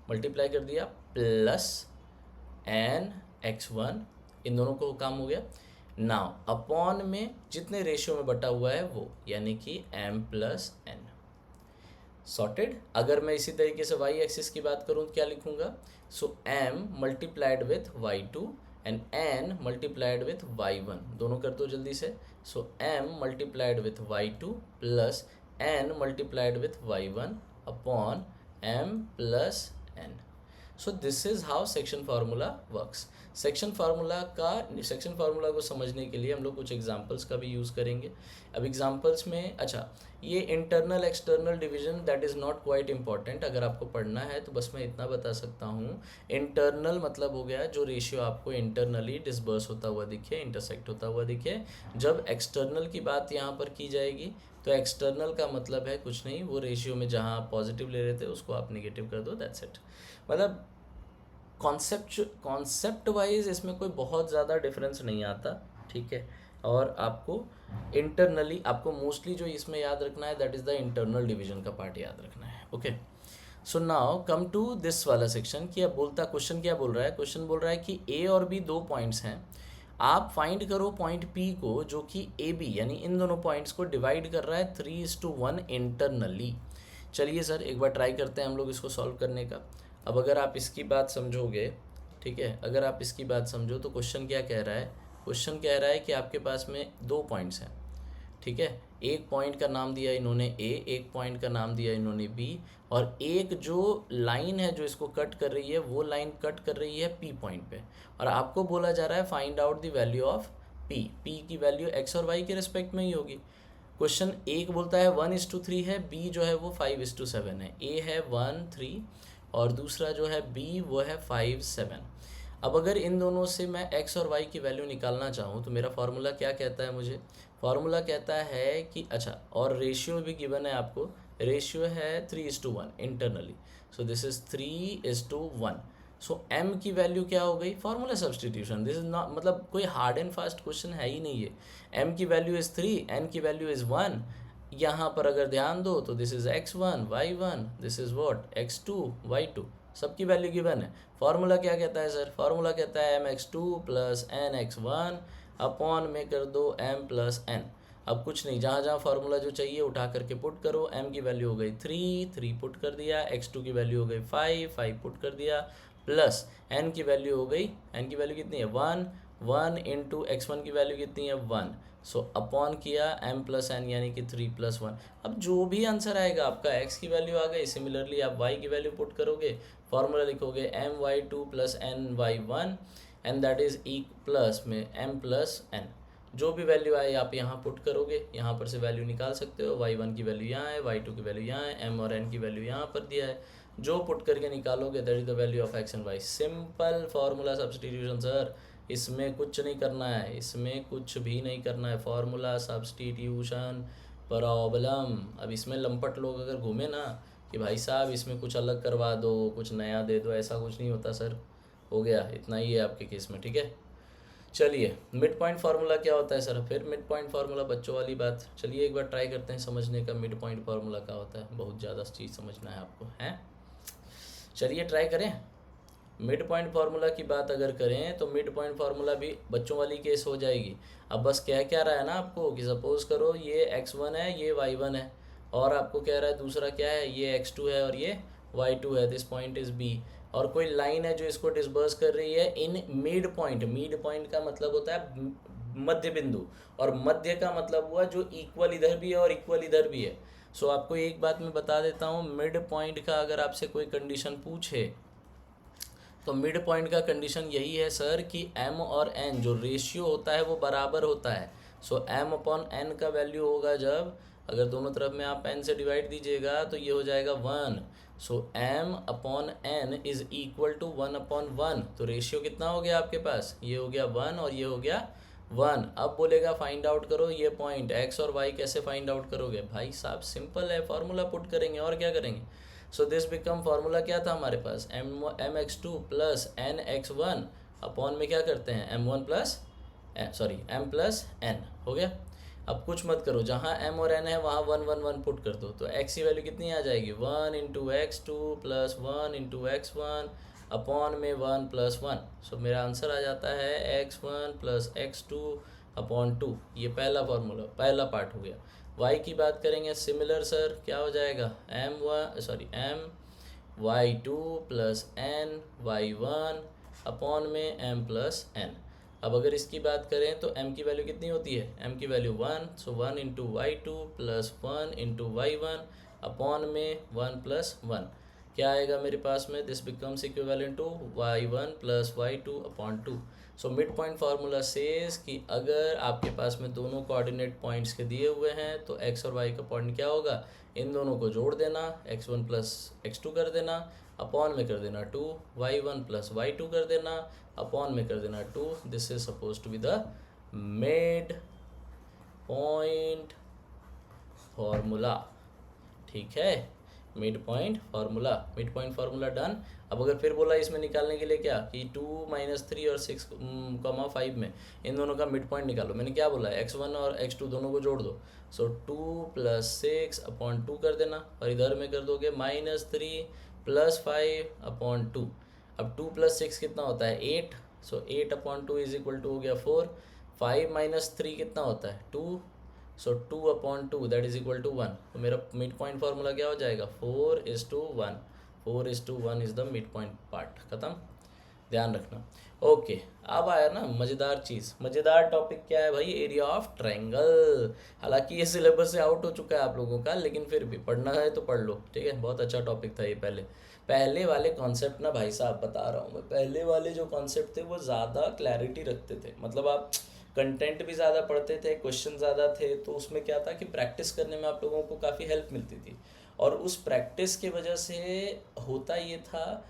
मल्टीप्लाई कर दिया प्लस n x1, इन दोनों को काम हो गया। नाउ अपॉन में जितने रेशियो में बटा हुआ है वो, यानी कि m प्लस n। सॉर्टेड। अगर मैं इसी तरीके से वाई एक्सिस की बात करूँ तो क्या लिखूँगा, so M multiplied with Y two and N multiplied with Y one, दोनों कर दो जल्दी से। So M multiplied with Y two plus N multiplied with Y one upon M plus N. So this is how section formula works. Section formula को समझने के लिए हम लोग कुछ एग्जांपल्स का भी यूज़ करेंगे। अब एग्जांपल्स में, अच्छा, ये internal external division that is not quite important, अगर आपको पढ़ना है तो बस मैं इतना बता सकता हूँ। इंटरनल मतलब हो गया जो रेशियो आपको इंटरनली डिसबर्स होता हुआ दिखे, इंटरसेक्ट होता हुआ दिखे। जब एक्सटर्नल की बात यहाँ पर की जाएगी तो एक्सटर्नल का मतलब है कुछ नहीं, वो रेशियो में जहाँ आप पॉजिटिव ले रहे थे उसको आप निगेटिव कर दो, दैट्स इट। मतलब कॉन्सेप्ट वाइज इसमें कोई बहुत ज़्यादा डिफरेंस नहीं आता, ठीक है। और आपको इंटरनली, आपको मोस्टली जो इसमें याद रखना है that is the internal division का पार्ट याद रखना है, okay. So now come to this वाला सेक्शन कि अब क्वेश्चन क्या बोल रहा है। क्वेश्चन बोल रहा है कि ए और बी दो पॉइंट्स हैं, आप फाइंड करो पॉइंट पी को जो कि ए बी यानी इन दोनों पॉइंट्स को डिवाइड कर रहा है 3:1 इंटरनली। चलिए सर एक बार ट्राई करते हैं हम लोग इसको सॉल्व करने का। अब अगर आप इसकी बात समझोगे, ठीक है, अगर आप इसकी बात समझो तो क्वेश्चन क्या कह रहा है। क्वेश्चन कह रहा है कि आपके पास में दो पॉइंट्स हैं, ठीक है। एक पॉइंट का नाम दिया इन्होंने ए, एक पॉइंट का नाम दिया इन्होंने बी, और एक जो लाइन है जो इसको कट कर रही है वो लाइन कट कर रही है पी पॉइंट पे, और आपको बोला जा रहा है find out the value of P. P की वैल्यू एक्स और वाई के रिस्पेक्ट में ही होगी। क्वेश्चन एक बोलता है 1:3 है, बी जो है वो 5:7 है। ए है 1:3 और दूसरा जो है बी वो है 5:7। अब अगर इन दोनों से मैं x और y की वैल्यू निकालना चाहूँ तो मेरा फार्मूला क्या कहता है, मुझे फार्मूला कहता है कि, अच्छा, और रेशियो भी गिवन है आपको, रेशियो है 3:1 internally. So this is 3:1। So m की वैल्यू क्या हो गई, formula substitution. This is not, मतलब कोई हार्ड एंड फास्ट क्वेश्चन है ही नहीं है। m की वैल्यू इज़ 3, n की वैल्यू इज़ 1। यहाँ पर अगर ध्यान दो तो this is x1 y1, this is what x2 y2, सबकी वैल्यू गिवन है। फार्मूला क्या कहता है सर, फार्मूला कहता है mx2 प्लस nx1 अपॉन में कर दो m प्लस n। अब कुछ नहीं, जहाँ जहाँ फार्मूला जो चाहिए उठा करके पुट करो। m की वैल्यू हो गई 3 पुट कर दिया, x2 की वैल्यू हो गई 5 पुट कर दिया, प्लस n की वैल्यू हो गई, n की वैल्यू कितनी है 1 इंटू x1 की वैल्यू कितनी है 1। सो अपॉन किया m प्लस एन यानी कि 3+1। अब जो भी आंसर आएगा आपका x की वैल्यू आ गई, सिमिलरली आप y की वैल्यू पुट करोगे, फार्मूला लिखोगे my2 plus ny1 and that is E plus में m प्लस n। जो भी वैल्यू आए आप यहाँ पुट करोगे, यहाँ पर से वैल्यू निकाल सकते हो। y1 की वैल्यू यहाँ है, y2 की वैल्यू यहाँ है, m और n की वैल्यू यहाँ पर दिया है। जो पुट करके निकालोगे that is the value of x and y। Simple formula substitution sir, इसमें कुछ नहीं करना है, इसमें कुछ भी नहीं करना है। Formula substitution problem. अब इसमें लंपट लोग अगर घूमे ना कि भाई साहब इसमें कुछ अलग करवा दो, कुछ नया दे दो, ऐसा कुछ नहीं होता सर। हो गया, इतना ही है आपके केस में, ठीक है। चलिए मिड पॉइंट फार्मूला क्या होता है सर, फिर मिड पॉइंट फार्मूला बच्चों वाली बात। चलिए एक बार ट्राई करते हैं समझने का, मिड पॉइंट फार्मूला क्या होता है। बहुत ज़्यादा चीज़ समझना है आपको, हैं। चलिए ट्राई करें। मिड पॉइंट फार्मूला की बात अगर करें तो मिड पॉइंट फार्मूला भी बच्चों वाली केस हो जाएगी। अब बस कह क्या रहा है ना आपको कि सपोज करो ये x1 है, ये y1 है, और आपको कह रहा है दूसरा क्या है, ये x2 है और ये y2 है, दिस पॉइंट इज b, और कोई लाइन है जो इसको डिस्बर्स कर रही है in mid point. Mid point का मतलब होता है मध्य बिंदु, और मध्य का मतलब हुआ जो इक्वल इधर भी है और इक्वल इधर भी है। सो आपको एक बात मैं बता देता हूँ, मिड पॉइंट का अगर आपसे कोई कंडीशन पूछे तो मिड पॉइंट का कंडीशन यही है सर कि m और n जो रेशियो होता है वो बराबर होता है। सो m अपॉन n का वैल्यू होगा जब, अगर दोनों तरफ में आप n से डिवाइड दीजिएगा तो ये हो जाएगा 1। So m upon n is equal to 1/1। तो रेशियो कितना हो गया आपके पास, ये हो गया 1 और ये हो गया 1। अब बोलेगा फाइंड आउट करो ये पॉइंट x और y, कैसे फाइंड आउट करोगे भाई साहब, सिंपल है, फार्मूला पुट करेंगे और क्या करेंगे। सो दिस बिकम फार्मूला क्या था हमारे पास, mx2 प्लस nx1 अपॉन में क्या करते हैं m1 plus m plus n, हो गया। अब कुछ मत करो, जहाँ m और n है वहाँ 1 पुट कर दो, तो x की वैल्यू कितनी आ जाएगी 1 into x2 plus 1 into x1 upon में 1 प्लस 1। सो मेरा आंसर आ जाता है x1 प्लस x2 अपॉन 2। ये पहला फार्मूला, पहला पार्ट हो गया। y की बात करेंगे सिमिलर सर क्या हो जाएगा my2 plus n y1 upon में m प्लस n। अब अगर इसकी बात करें तो m की वैल्यू कितनी होती है, m की value 1, so 1 into y two plus 1 into y one upon में 1 प्लस 1 क्या आएगा मेरे पास में, this becomes equivalent to y1 plus y2 upon 2। So mid point formula says कि अगर आपके पास में दोनों कोऑर्डिनेट पॉइंट्स के दिए हुए हैं तो x और y का पॉइंट क्या होगा, इन दोनों को जोड़ देना, x1 प्लस x2 कर देना, अपॉन में कर देना 2, y1 प्लस y2 कर देना, अपॉन में कर देना 2। This is suppose to be the mid point formula. ठीक है, मिड पॉइंट फार्मूला डन। अब अगर फिर बोला इसमें निकालने के लिए क्या कि 2 माइनस 3 और 6 कॉमा 5 में इन दोनों का मिड पॉइंट निकालो, मैंने क्या बोला x1 और x2 दोनों को जोड़ दो, सो 2 प्लस 6 अपॉन 2 कर देना, और इधर में कर दोगे -3 प्लस 5 अपॉन 2। अब 2 प्लस 6 कितना होता है 8, सो 8 अपॉन 2 इज इक्वल टू हो गया 4। 5 माइनस 3 कितना होता है 2, so 2 upon 2 that is equal to 1। तो मेरा मिड पॉइंट फार्मूला क्या हो जाएगा 4:1, 4:1 is the mid point part. खत्म, ध्यान रखना। ओके, अब आया ना मज़ेदार चीज़, मज़ेदार टॉपिक क्या है भाई, एरिया ऑफ ट्रायंगल। हालांकि ये सिलेबस से आउट हो चुका है आप लोगों का, लेकिन फिर भी पढ़ना है तो पढ़ लो, ठीक है। बहुत अच्छा टॉपिक था ये। पहले वाले कॉन्सेप्ट ना भाई साहब बता रहा हूँ मैं, पहले वाले जो कॉन्सेप्ट थे वो ज़्यादा क्लैरिटी रखते थे, मतलब आप कंटेंट भी ज़्यादा पढ़ते थे, क्वेश्चन ज़्यादा थे, तो उसमें क्या था कि प्रैक्टिस करने में आप लोगों को काफ़ी हेल्प मिलती थी। और उस प्रैक्टिस की वजह से होता ये था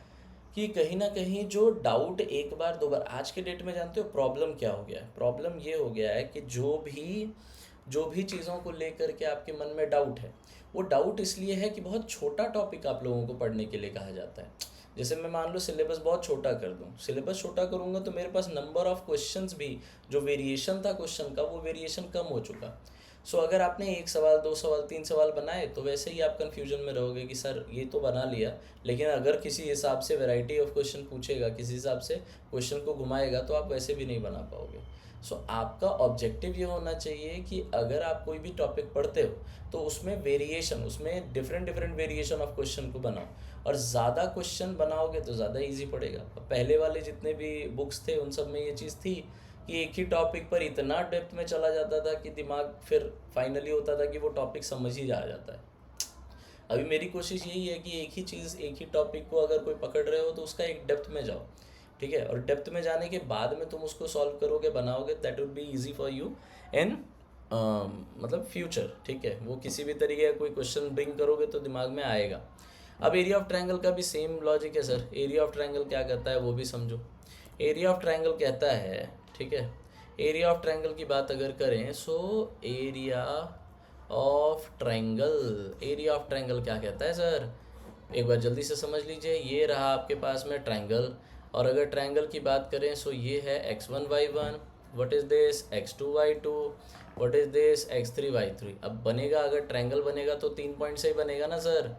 कि कहीं ना कहीं जो डाउट एक बार दो बार, आज के डेट में जानते हो प्रॉब्लम क्या हो गया है, प्रॉब्लम ये हो गया है कि जो भी चीज़ों को लेकर के आपके मन में डाउट है, वो डाउट इसलिए है कि बहुत छोटा टॉपिक आप लोगों को पढ़ने के लिए कहा जाता है। जैसे मैं मान लो सिलेबस बहुत छोटा कर दूं, सिलेबस छोटा करूंगा तो मेरे पास नंबर ऑफ क्वेश्चंस भी, जो वेरिएशन था क्वेश्चन का, वो वेरिएशन कम हो चुका। सो अगर आपने 1 सवाल 2 सवाल 3 सवाल बनाए तो वैसे ही आप कन्फ्यूजन में रहोगे कि सर ये तो बना लिया, लेकिन अगर किसी हिसाब से वैरायटी ऑफ क्वेश्चन पूछेगा, किसी हिसाब से क्वेश्चन को घुमाएगा, तो आप वैसे भी नहीं बना पाओगे। सो आपका ऑब्जेक्टिव ये होना चाहिए कि अगर आप कोई भी टॉपिक पढ़ते हो तो उसमें वेरिएशन, उसमें डिफरेंट वेरिएशन ऑफ क्वेश्चन को बनाओ, और ज़्यादा क्वेश्चन बनाओगे तो ज़्यादा इजी पड़ेगा। पहले वाले जितने भी बुक्स थे उन सब में ये चीज़ थी कि एक ही टॉपिक पर इतना डेप्थ में चला जाता था कि दिमाग फिर फाइनली होता था कि वो टॉपिक समझ ही जा जाता है। अभी मेरी कोशिश यही है कि एक ही चीज़, एक ही टॉपिक को अगर कोई पकड़ रहे हो तो उसका एक डेप्थ में जाओ, ठीक है, और डेप्थ में जाने के बाद में तुम उसको सॉल्व करोगे, बनाओगे, that would be easy for you in मतलब फ्यूचर, ठीक है। वो किसी भी तरीके का कोई क्वेश्चन ब्रिंग करोगे तो दिमाग में आएगा। अब एरिया ऑफ ट्रायंगल का भी सेम लॉजिक है सर। एरिया ऑफ ट्रायंगल क्या कहता है वो भी समझो। एरिया ऑफ ट्रायंगल कहता है, ठीक है, एरिया ऑफ ट्रायंगल की बात अगर करें, सो एरिया ऑफ ट्रायंगल क्या कहता है सर, एक बार जल्दी से समझ लीजिए। ये रहा आपके पास में ट्रायंगल, और अगर ट्रायंगल की बात करें सो ये है x1 y1, what is this x2 y2, what is this x3 y3। अब बनेगा, अगर ट्रायंगल बनेगा तो 3 पॉइंट से ही बनेगा ना सर,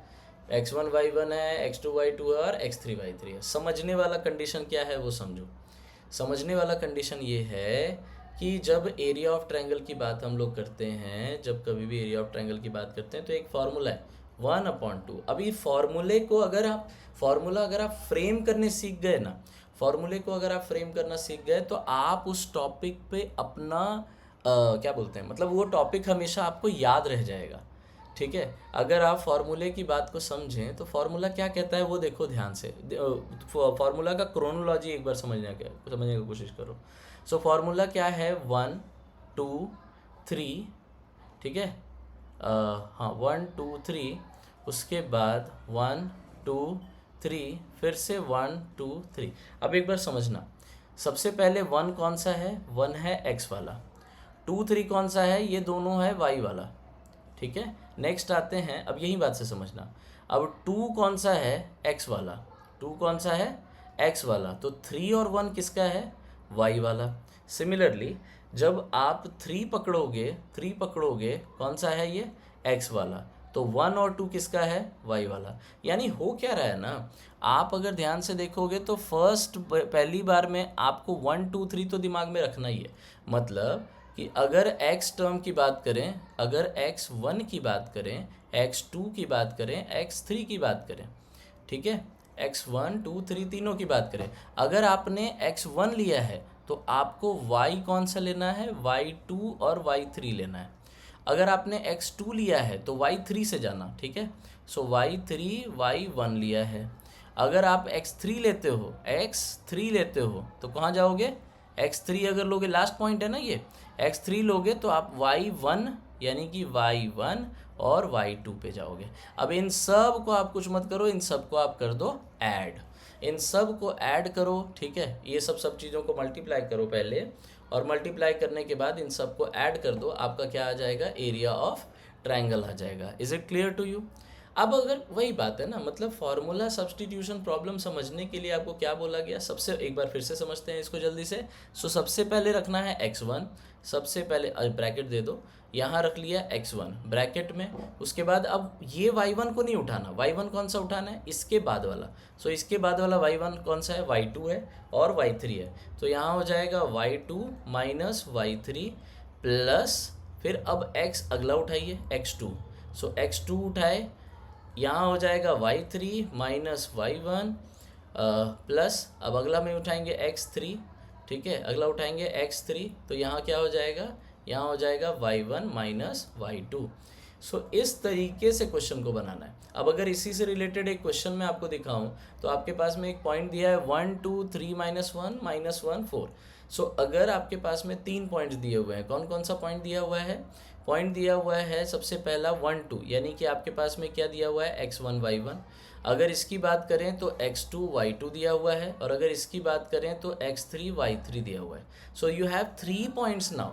x1 y1 है, x2 y2 है और x3 y3 है। समझने वाला कंडीशन क्या है वो समझो। समझने वाला कंडीशन ये है कि जब एरिया ऑफ ट्रायंगल की बात हम लोग करते हैं, जब कभी भी एरिया ऑफ ट्रायंगल की बात करते हैं तो एक फार्मूला है 1/2। अभी फार्मूला अगर आप फ्रेम करने सीख गए ना, फार्मूले को अगर आप फ्रेम करना सीख गए तो आप उस टॉपिक पे अपना क्या बोलते हैं, मतलब वो टॉपिक हमेशा आपको याद रह जाएगा, ठीक है। अगर आप फार्मूले की बात को समझें तो फार्मूला क्या कहता है वो देखो ध्यान से, फार्मूला का क्रोनोलॉजी एक बार समझने की कोशिश करो। सो फार्मूला क्या है 1 2 3, ठीक है, हाँ 1 2 3, उसके बाद 1 2 3, फिर से 1 2 3। अब एक बार समझना, सबसे पहले 1 कौन सा है, 1 है x वाला, 2 3 कौन सा है, ये दोनों है y वाला, ठीक है। नेक्स्ट आते हैं, अब यही बात से समझना, अब 2 कौन सा है, x वाला, 2 कौन सा है, x वाला, तो 3 और 1 किसका है, y वाला। सिमिलरली जब आप 3 पकड़ोगे कौन सा है ये, x वाला, तो 1 और 2 किसका है, y वाला। यानी हो क्या रहा है ना, आप अगर ध्यान से देखोगे तो पहली बार में आपको 1 2 3 तो दिमाग में रखना ही है, मतलब कि अगर x टर्म की बात करें, अगर x1 की बात करें, x2 की बात करें, x3 की बात करें, ठीक है, x1 2 3 तीनों की बात करें, अगर आपने x1 लिया है तो आपको y कौन सा लेना है, y2 और y3 लेना है। अगर आपने x2 लिया है तो y3 से जाना, ठीक है। सो y3 y1 लिया है। अगर आप x3 लेते हो, x3 लेते हो तो कहाँ जाओगे, x3 अगर लोगे, लास्ट पॉइंट है ना ये, x3 लोगे तो आप y1 यानी कि y1 और y2 पे जाओगे। अब इन सब को आप कुछ मत करो, इन सब को आप कर दो ऐड, इन सब को ऐड करो, ठीक है। ये सब चीज़ों को मल्टीप्लाई करो पहले, और मल्टीप्लाई करने के बाद इन सब को ऐड कर दो, आपका क्या आ जाएगा, एरिया ऑफ ट्रायंगल आ जाएगा। Is it clear to you. अब अगर वही बात है ना, मतलब फॉर्मूला सब्स्टिट्यूशन प्रॉब्लम समझने के लिए आपको क्या बोला गया, सबसे एक बार फिर से समझते हैं इसको जल्दी से। सो सबसे पहले रखना है x1, सबसे पहले ब्रैकेट दे दो, यहाँ रख लिया x1 ब्रैकेट में। उसके बाद अब ये y1 को नहीं उठाना, y1 कौन सा उठाना है, इसके बाद वाला। सो इसके बाद वाला y1 कौन सा है, y2 है और y3 है। तो यहाँ हो जाएगा y2 माइनस y3 प्लस, फिर अब x अगला उठाइए x2। सो x2 उठाए, यहाँ हो जाएगा y3 माइनस y1 प्लस, अब अगला में उठाएंगे x3, ठीक है, अगला उठाएंगे x3, तो यहाँ क्या हो जाएगा, यहाँ हो जाएगा y1 माइनस y2। सो इस तरीके से क्वेश्चन को बनाना है। अब अगर इसी से रिलेटेड एक क्वेश्चन मैं आपको दिखाऊं, तो आपके पास में एक पॉइंट दिया है 1 2 3 -1 -1 4। सो अगर आपके पास में 3 पॉइंट्स दिए हुए हैं, कौन कौन सा पॉइंट दिया हुआ है, पॉइंट दिया हुआ है सबसे पहला 1 2, यानी कि आपके पास में क्या दिया हुआ है, x1 y1। अगर इसकी बात करें तो x2 y2 दिया हुआ है, और अगर इसकी बात करें तो x3 y3 दिया हुआ है। So you have 3 points now.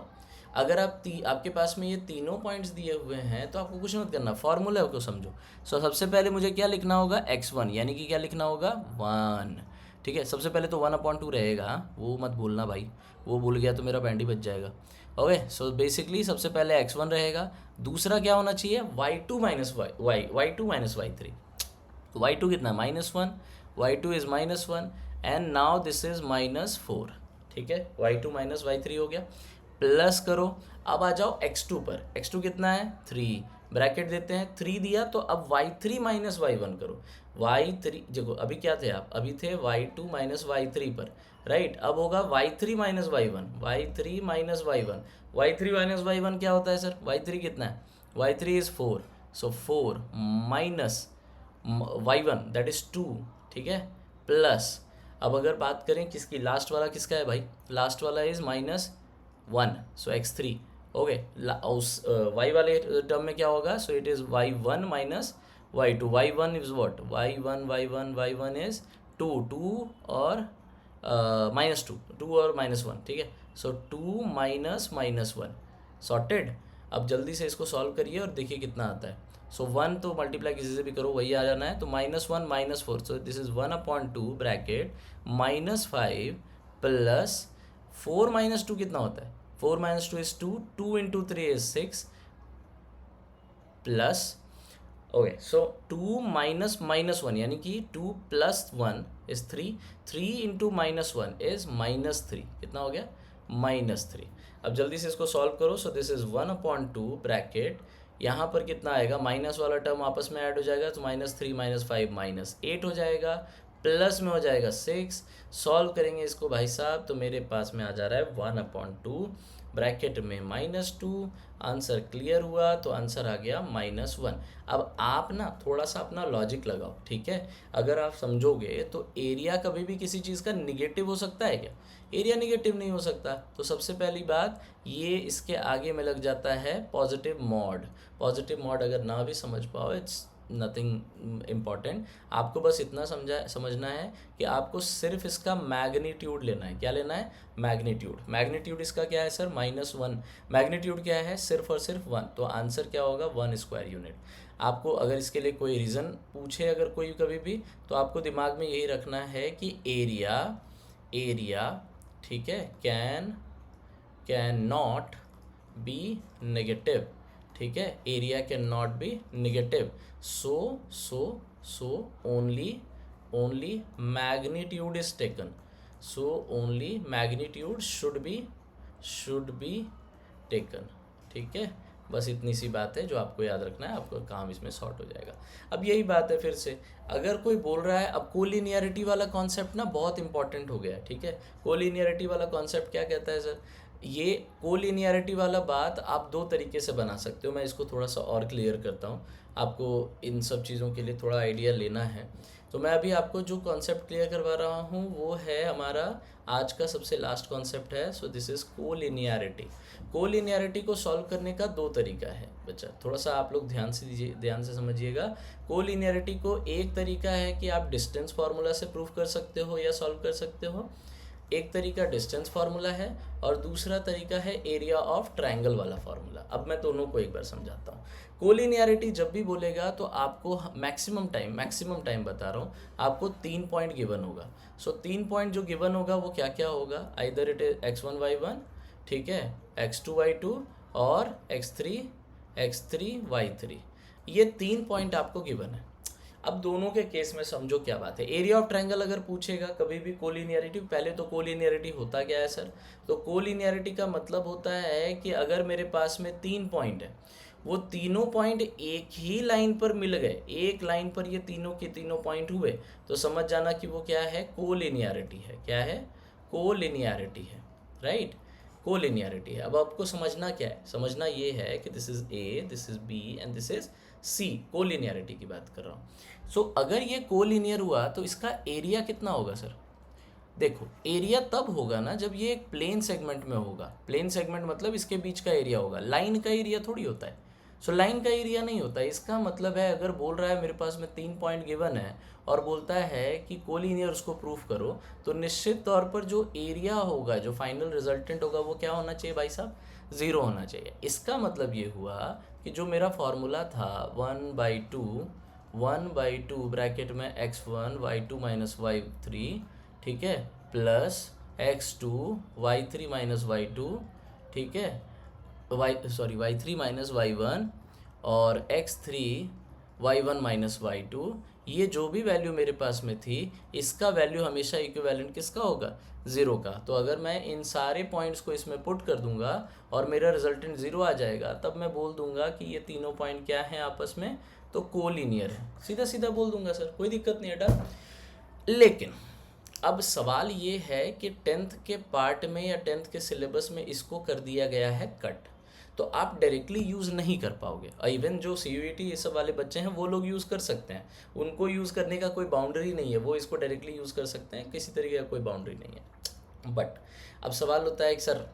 अगर आपके पास में ये तीनों पॉइंट्स दिए हुए हैं तो आपको कुछ मत करना, फॉर्मूला को समझो। सो सबसे पहले मुझे क्या लिखना होगा, x1, यानी कि क्या लिखना होगा, 1, ठीक है। सबसे पहले तो 1/2 रहेगा, हाँ? वो मत भूलना भाई, वो भूल गया तो मेरा बैंड ही बच जाएगा। ओके, सो बेसिकली सबसे पहले x1 रहेगा। दूसरा क्या होना चाहिए, y2 minus y2 minus y3। तो y2 कितना, -1, y2 is -1, and now this is -4, ठीक है। y2 माइनस y3 हो गया, प्लस करो। अब आ जाओ x2 पर, x2 कितना है, 3, ब्रैकेट देते हैं, 3 दिया, तो अब y3 माइनस y1 करो। y3 देखो, अभी क्या थे आप, अभी थे y2 माइनस y3 पर, राइट। अब होगा y3 minus y1, y3 minus y1, y3 minus y1 क्या होता है सर, y3 कितना है, y3 is 4, so 4 minus y1 that is 2, ठीक है, प्लस। अब अगर बात करें किसकी, लास्ट वाला किसका है भाई, लास्ट वाला इज़ -1, सो x3, ओके। उस y वाले टर्म में क्या होगा, सो it is y1 minus y2, y1 is what, y1 is 2 और -2 और -1, ठीक है। सो 2 माइनस -1 सॉर्टेड। अब जल्दी से इसको सॉल्व करिए और देखिए कितना आता है। सो 1 तो मल्टीप्लाई किसी से भी करो वही आ जाना है, तो -1 -4, सो दिस इज 1/2 ब्रैकेट -5 प्लस 4 -2 कितना होता है, 4 -2 is 2, 2 into 3 is 6 plus, okay. So 2 minus -1 यानी कि 2 प्लस 1 इज 3, 3 इंटू -1 इज -3, कितना हो गया, -3। अब जल्दी से इसको सॉल्व करो। सो दिस इज 1/2 ब्रैकेट, यहाँ पर कितना आएगा, माइनस वाला टर्म आपस में ऐड हो जाएगा, तो -3 -5 -8 हो जाएगा, प्लस में हो जाएगा 6। सॉल्व करेंगे इसको भाई साहब, तो मेरे पास में आ जा रहा है 1/2 ब्रैकेट में -2। आंसर क्लियर हुआ, तो आंसर आ गया -1। अब आप ना थोड़ा सा अपना लॉजिक लगाओ, ठीक है। अगर आप समझोगे तो एरिया कभी भी किसी चीज़ का निगेटिव हो सकता है क्या, एरिया निगेटिव नहीं हो सकता। तो सबसे पहली बात, ये इसके आगे में लग जाता है पॉजिटिव मॉड। पॉजिटिव मॉड अगर ना भी समझ पाओ, इट्स नथिंग इम्पॉर्टेंट। आपको बस इतना समझना है कि आपको सिर्फ इसका मैग्नीट्यूड लेना है। क्या लेना है, मैग्नीट्यूड। मैग्नीट्यूड इसका क्या है सर, -1। मैग्नीट्यूड क्या है, सिर्फ और सिर्फ 1, तो आंसर क्या होगा, 1 स्क्वायर यूनिट। आपको अगर इसके लिए कोई रीज़न पूछे अगर कोई कभी भी, तो आपको दिमाग में यही रखना है कि एरिया, ठीक है, कैन नॉट बी नेगेटिव, ठीक है, area can not be negative. So only magnitude is taken, so only magnitude should be taken. ठीक है, बस इतनी सी बात है जो आपको याद रखना है, आपका काम इसमें सॉर्ट हो जाएगा। अब यही बात है फिर से, अगर कोई बोल रहा है, अब कोलिनियरिटी वाला कॉन्सेप्ट ना बहुत इंपॉर्टेंट हो गया है। ठीक है, कोलिनियरिटी वाला कॉन्सेप्ट क्या कहता है सर, ये कोलिनियरिटी वाला बात आप दो तरीके से बना सकते हो। मैं इसको थोड़ा सा और क्लियर करता हूँ, आपको इन सब चीज़ों के लिए थोड़ा आइडिया लेना है। तो मैं अभी आपको जो कॉन्सेप्ट क्लियर करवा रहा हूँ वो है हमारा आज का सबसे लास्ट कॉन्सेप्ट है। So this is collinearity. Collinearity को सॉल्व करने का दो तरीका है बच्चा, थोड़ा सा आप लोग ध्यान से समझिएगा। कोलिनियरिटी को एक तरीका है कि आप डिस्टेंस फार्मूला से प्रूव कर सकते हो या सॉल्व कर सकते हो, एक तरीका डिस्टेंस फार्मूला है और दूसरा तरीका है एरिया ऑफ ट्रायंगल वाला फार्मूला। अब मैं दोनों को एक बार समझाता हूँ। कोलिनियरिटी जब भी बोलेगा तो आपको मैक्सिमम टाइम बता रहा हूँ, आपको 3 पॉइंट गिवन होगा। सो 3 पॉइंट जो गिवन होगा वो क्या क्या होगा, either it is x1 y1, ठीक है, x2 y2 और x3 y3। ये 3 पॉइंट आपको गिवन है। अब दोनों के केस में समझो क्या बात है। एरिया ऑफ ट्रायंगल अगर पूछेगा कभी भी कोलिनियरिटी, पहले तो कोलिनियरिटी होता क्या है सर, तो कोलिनियरिटी का मतलब होता है कि अगर मेरे पास में 3 पॉइंट है, वो तीनों पॉइंट एक ही लाइन पर मिल गए, एक लाइन पर ये तीनों के तीनों पॉइंट हुए, तो समझ जाना कि वो क्या है, कोलिनियरिटी है। क्या है, कोलिनियरिटी है, राइट, कोलिनियरिटी है। अब आपको समझना क्या है, समझना ये है कि this is A, this is B and this is C. Collinearity की बात कर रहा हूँ। सो अगर ये कोलिनियर हुआ तो इसका एरिया कितना होगा सर, देखो एरिया तब होगा ना जब ये एक प्लेन सेगमेंट में होगा। प्लेन सेगमेंट मतलब इसके बीच का एरिया होगा, लाइन का एरिया थोड़ी होता है। सो लाइन का एरिया नहीं होता। इसका मतलब है अगर बोल रहा है मेरे पास में 3 पॉइंट गिवन है और बोलता है कि कोलिनियर उसको प्रूफ करो, तो निश्चित तौर पर जो एरिया होगा, जो फाइनल रिजल्टेंट होगा, वो क्या होना चाहिए भाई साहब, 0 होना चाहिए। इसका मतलब ये हुआ कि जो मेरा फॉर्मूला था 1/2 ब्रैकेट में x1 y2 माइनस y3, ठीक है, plus x2 y3 minus y2, ठीक है, y3 माइनस y1 और x3 y1 माइनस y2, ये जो भी वैल्यू मेरे पास में थी, इसका वैल्यू हमेशा इक्विवेलेंट किसका होगा, 0 का। तो अगर मैं इन सारे पॉइंट्स को इसमें पुट कर दूंगा और मेरा रिजल्टेंट 0 आ जाएगा, तब मैं बोल दूंगा कि ये तीनों पॉइंट क्या हैं आपस में, तो कोलिनियर है। सीधा सीधा बोल दूंगा सर, कोई दिक्कत नहीं है, डन। लेकिन अब सवाल ये है कि 10th के पार्ट में या 10th के सिलेबस में इसको कर दिया गया है कट, तो आप डायरेक्टली यूज़ नहीं कर पाओगे। इवन जो CUET ये सब वाले बच्चे हैं वो लोग यूज़ कर सकते हैं, उनको यूज़ करने का कोई बाउंड्री नहीं है, वो इसको डायरेक्टली यूज़ कर सकते हैं, किसी तरीके का कोई बाउंड्री नहीं है। बट अब सवाल होता है कि सर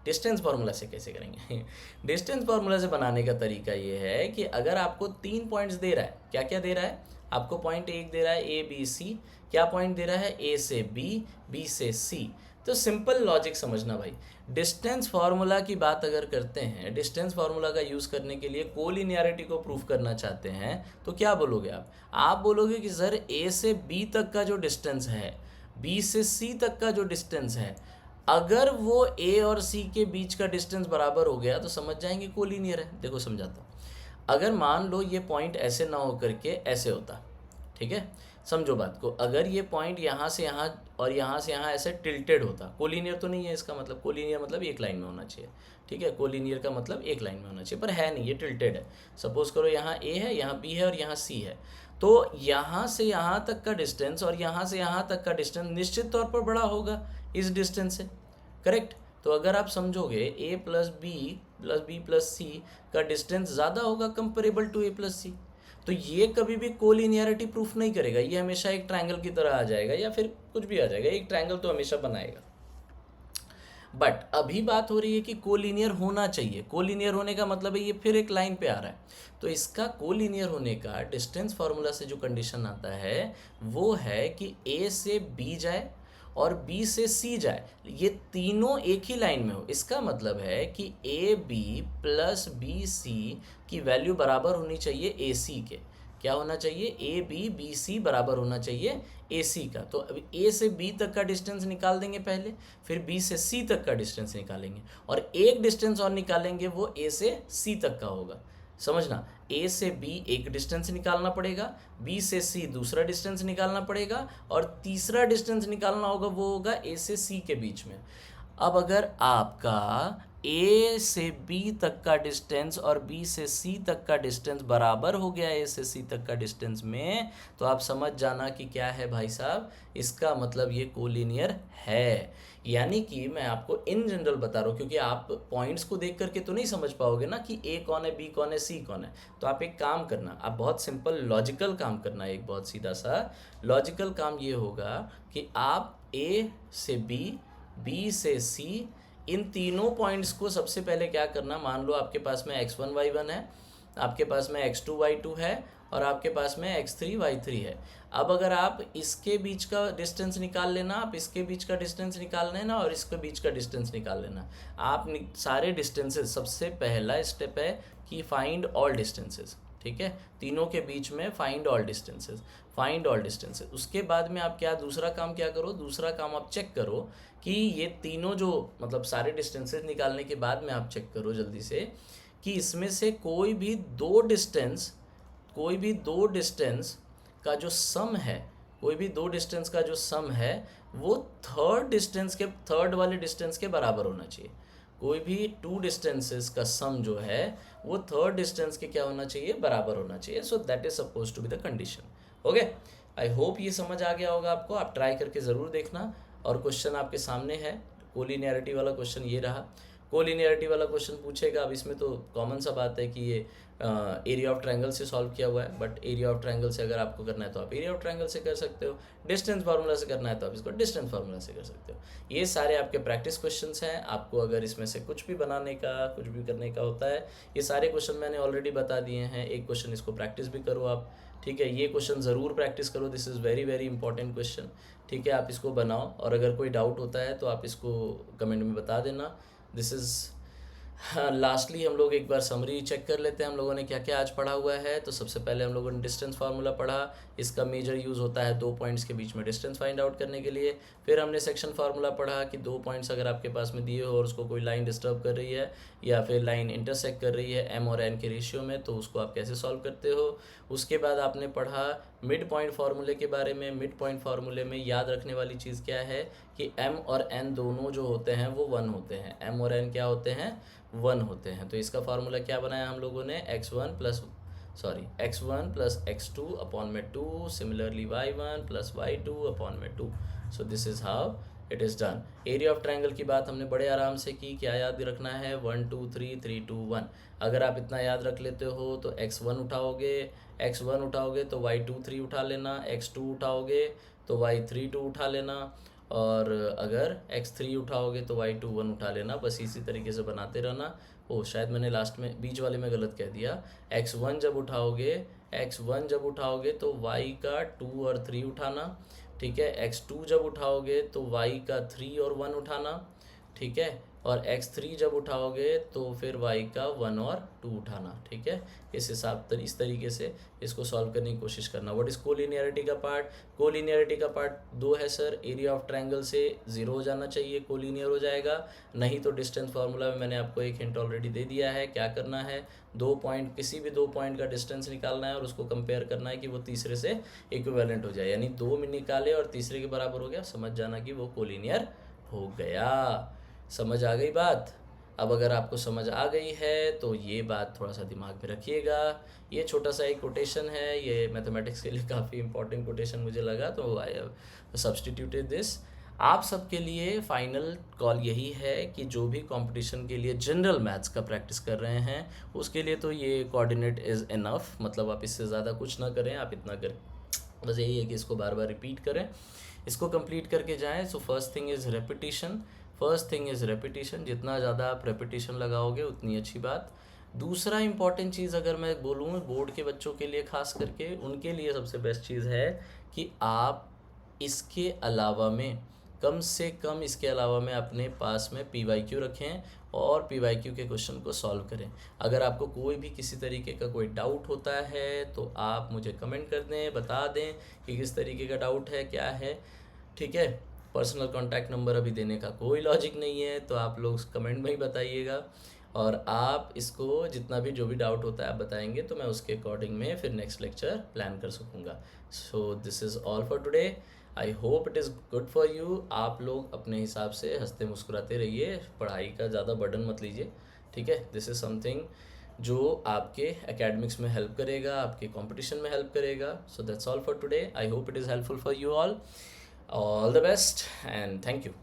डिस्टेंस फार्मूला से कैसे करेंगे। डिस्टेंस फार्मूला से बनाने का तरीका ये है कि अगर आपको 3 पॉइंट्स दे रहा है, क्या क्या दे रहा है आपको, पॉइंट 1 दे रहा है ABC, क्या पॉइंट दे रहा है A से B, B से C, तो सिंपल लॉजिक समझना भाई। डिस्टेंस फार्मूला की बात अगर करते हैं, डिस्टेंस फार्मूला का यूज़ करने के लिए कोलिनियरिटी को प्रूफ करना चाहते हैं, तो क्या बोलोगे आप बोलोगे कि सर A से B तक का जो डिस्टेंस है, B से C तक का जो डिस्टेंस है, अगर वो A और C के बीच का डिस्टेंस बराबर हो गया तो समझ जाएंगे कोलिनियर है। देखो समझाता हूँ, अगर मान लो ये पॉइंट ऐसे ना हो करके ऐसे होता, ठीक है, समझो बात को, अगर ये पॉइंट यहाँ से यहाँ और यहाँ से यहाँ ऐसे टिल्टेड होता, कोलिनियर तो नहीं है इसका मतलब, कोलिनियर मतलब एक लाइन में होना चाहिए, ठीक है, कोलिनियर का मतलब एक लाइन में होना चाहिए, पर है नहीं, ये टिल्टेड है। सपोज करो यहाँ A है, यहाँ B है और यहाँ C है, तो यहाँ से यहाँ तक का डिस्टेंस और यहाँ से यहाँ तक का डिस्टेंस निश्चित तौर पर बड़ा होगा इस डिस्टेंस से, करेक्ट। तो अगर आप समझोगे A plus B plus C का डिस्टेंस ज़्यादा होगा comparable to A plus C, तो ये कभी भी कोलिनियरिटी प्रूफ नहीं करेगा, ये हमेशा एक ट्रायंगल की तरह आ जाएगा या फिर कुछ भी आ जाएगा, एक ट्रायंगल तो हमेशा बनाएगा। बट अभी बात हो रही है कि कोलिनियर होना चाहिए। कोलिनियर होने का मतलब है ये फिर एक लाइन पे आ रहा है, तो इसका कोलिनियर होने का डिस्टेंस फार्मूला से जो कंडीशन आता है वो है कि A से B जाए और B से C जाए, ये तीनों एक ही लाइन में हो। इसका मतलब है कि AB प्लस BC की वैल्यू बराबर होनी चाहिए AC के। क्या होना चाहिए, BC बराबर होना चाहिए AC का। तो अभी A से B तक का डिस्टेंस निकाल देंगे पहले, फिर B से C तक का डिस्टेंस निकालेंगे और एक डिस्टेंस और निकालेंगे, वो A से C तक का होगा। समझना, A से B एक डिस्टेंस निकालना पड़ेगा, B से C दूसरा डिस्टेंस निकालना पड़ेगा और तीसरा डिस्टेंस निकालना होगा, वो होगा A से C के बीच में। अब अगर आपका ए से बी तक का डिस्टेंस और बी से सी तक का डिस्टेंस बराबर हो गया ए से सी तक का डिस्टेंस में, तो आप समझ जाना कि क्या है भाई साहब, इसका मतलब ये कोलिनियर है। यानी कि मैं आपको इन जनरल बता रहा हूँ, क्योंकि आप पॉइंट्स को देख करके तो नहीं समझ पाओगे ना कि ए कौन है, बी कौन है, सी कौन है। तो आप एक काम करना, आप बहुत सिंपल लॉजिकल काम करना, एक बहुत सीधा सा लॉजिकल काम ये होगा कि आप ए से बी, बी से सी, इन तीनों पॉइंट्स को सबसे पहले क्या करना, मान लो आपके पास में x1 y1 है, आपके पास में x2 y2 है और आपके पास में x3 y3 है। अब अगर आप इसके बीच का डिस्टेंस निकाल लेना, आप इसके बीच का डिस्टेंस निकाल लेना और इसके बीच का डिस्टेंस निकाल लेना। आप सारे डिस्टेंसेस, सबसे पहला स्टेप है कि फाइंड ऑल डिस्टेंसेस, ठीक है, तीनों के बीच में find all distances, find all distances. उसके बाद में आप क्या दूसरा काम क्या करो, दूसरा काम आप चेक करो कि ये तीनों जो मतलब सारे डिस्टेंसेस निकालने के बाद में आप चेक करो जल्दी से कि इसमें से कोई भी दो डिस्टेंस का जो सम है, कोई भी दो डिस्टेंस का जो सम है वो थर्ड वाले डिस्टेंस के बराबर होना चाहिए। कोई भी टू डिस्टेंसेस का सम जो है वो थर्ड डिस्टेंस के क्या होना चाहिए, बराबर होना चाहिए। So that is suppose to be the condition. Okay, I hope ये समझ आ गया होगा आपको। आप ट्राई करके ज़रूर देखना। और क्वेश्चन आपके सामने है, कोलिनियरिटी वाला क्वेश्चन ये रहा। कोलिनियरिटी वाला क्वेश्चन पूछेगा, अब इसमें तो कॉमन सा बात है कि ये एरिया ऑफ ट्रायंगल से सॉल्व किया हुआ है, बट एरिया ऑफ ट्रायंगल से अगर आपको करना है तो आप एरिया ऑफ ट्रायंगल से कर सकते हो, डिस्टेंस फार्मूला से करना है तो आप इसको डिस्टेंस फार्मूला से कर सकते हो। ये सारे आपके प्रैक्टिस क्वेश्चंस हैं। आपको अगर इसमें से कुछ भी बनाने का, कुछ भी करने का होता है, ये सारे क्वेश्चन मैंने ऑलरेडी बता दिए हैं। एक क्वेश्चन इसको प्रैक्टिस भी करो आप, ठीक है, ये क्वेश्चन ज़रूर प्रैक्टिस करो, this is very very important question, ठीक है। आप इसको बनाओ और अगर कोई डाउट होता है तो आप इसको कमेंट में बता देना। दिस इज़ हाँ, लास्टली हम लोग एक बार समरी चेक कर लेते हैं हम लोगों ने क्या क्या आज पढ़ा हुआ है। तो सबसे पहले हम लोगों ने डिस्टेंस फार्मूला पढ़ा, इसका मेजर यूज़ होता है दो पॉइंट्स के बीच में डिस्टेंस फाइंड आउट करने के लिए। फिर हमने सेक्शन फार्मूला पढ़ा कि दो पॉइंट्स अगर आपके पास में दिए हो और उसको कोई लाइन डिस्टर्ब कर रही है या फिर लाइन इंटरसेक्ट कर रही है एम और एन के रेशियो में, तो उसको आप कैसे सॉल्व करते हो। उसके बाद आपने पढ़ा मिड पॉइंट फार्मूले के बारे में। मिड पॉइंट फार्मूले में याद रखने वाली चीज़ क्या है कि एम और एन दोनों जो होते हैं वो वन होते हैं, एम और एन क्या होते हैं, वन होते हैं। तो इसका फार्मूला क्या बनाया हम लोगों ने, x1 प्लस x2 अपॉन में 2, similarly y1 plus y2 upon में 2। सो this is how it is done. Area of triangle की बात हमने बड़े आराम से की। क्या याद रखना है, 1 2 3 3 2 1। अगर आप इतना याद रख लेते हो तो x1 उठाओगे तो y2 3 उठा लेना, x2 उठाओगे तो y3 2 उठा लेना, और अगर x3 उठाओगे तो y2 1 उठा लेना। बस इसी तरीके से बनाते रहना। ओ शायद मैंने लास्ट में बीच वाले में गलत कह दिया। x1 जब उठाओगे तो y का 2 और 3 उठाना, ठीक है। x2 जब उठाओगे तो y का 3 और 1 उठाना, ठीक है। और x3 जब उठाओगे तो फिर y का 1 और 2 उठाना, ठीक है। इस तरीके से इसको सॉल्व करने की कोशिश करना। व्हाट इज कोलिनियरिटी का पार्ट, कोलिनियरिटी का पार्ट दो है सर। एरिया ऑफ ट्रायंगल से 0 हो जाना चाहिए, कोलिनियर हो जाएगा। नहीं तो डिस्टेंस फार्मूला में मैंने आपको एक हिंट ऑलरेडी दे दिया है। क्या करना है, किसी भी दो पॉइंट का डिस्टेंस निकालना है और उसको कंपेयर करना है कि वो तीसरे से इक्विवेलेंट हो जाए, यानी 2 में निकाले और तीसरे के बराबर हो गया, समझ जाना कि वो कोलिनियर हो गया। समझ आ गई बात। अब अगर आपको समझ आ गई है तो ये बात थोड़ा सा दिमाग में रखिएगा। ये छोटा सा एक कोटेशन है, ये मैथमेटिक्स के लिए काफ़ी इंपॉर्टेंट कोटेशन मुझे लगा, तो आई हैव सब्सटीट्यूटेड दिस। आप सबके लिए फाइनल कॉल यही है कि जो भी कंपटीशन के लिए जनरल मैथ्स का प्रैक्टिस कर रहे हैं उसके लिए तो ये कोऑर्डिनेट इज़ इनफ, मतलब आप इससे ज़्यादा कुछ ना करें, आप इतना करें, बस यही है कि इसको बार बार रिपीट करें, इसको कंप्लीट करके जाएं। So first thing is repetition, जितना ज़्यादा आप रेपिटेशन लगाओगे उतनी अच्छी बात। दूसरा इंपॉर्टेंट चीज़ अगर मैं बोलूँ बोर्ड के बच्चों के लिए खास करके, उनके लिए सबसे बेस्ट चीज़ है कि आप इसके अलावा में कम से कम इसके अलावा में अपने पास में PYQ रखें और PYQ के क्वेश्चन को सॉल्व करें। अगर आपको कोई भी किसी तरीके का कोई डाउट होता है तो आप मुझे कमेंट कर दें, बता दें कि किस तरीके का डाउट है, क्या है, ठीक है। पर्सनल कॉन्टैक्ट नंबर अभी देने का कोई लॉजिक नहीं है, तो आप लोग कमेंट में ही बताइएगा और आप इसको जितना भी जो भी डाउट होता है आप बताएंगे तो मैं उसके अकॉर्डिंग में फिर नेक्स्ट लेक्चर प्लान कर सकूँगा। सो this is all for today. I hope it is good for you. आप लोग अपने हिसाब से हंसते मुस्कुराते रहिए, पढ़ाई का ज़्यादा बर्डन मत लीजिए, ठीक है। दिस इज़ समथिंग जो आपके एकेडमिक्स में हेल्प करेगा, आपके कंपटीशन में हेल्प करेगा। So that's all for today. I hope it is helpful for you all. All the best and thank you.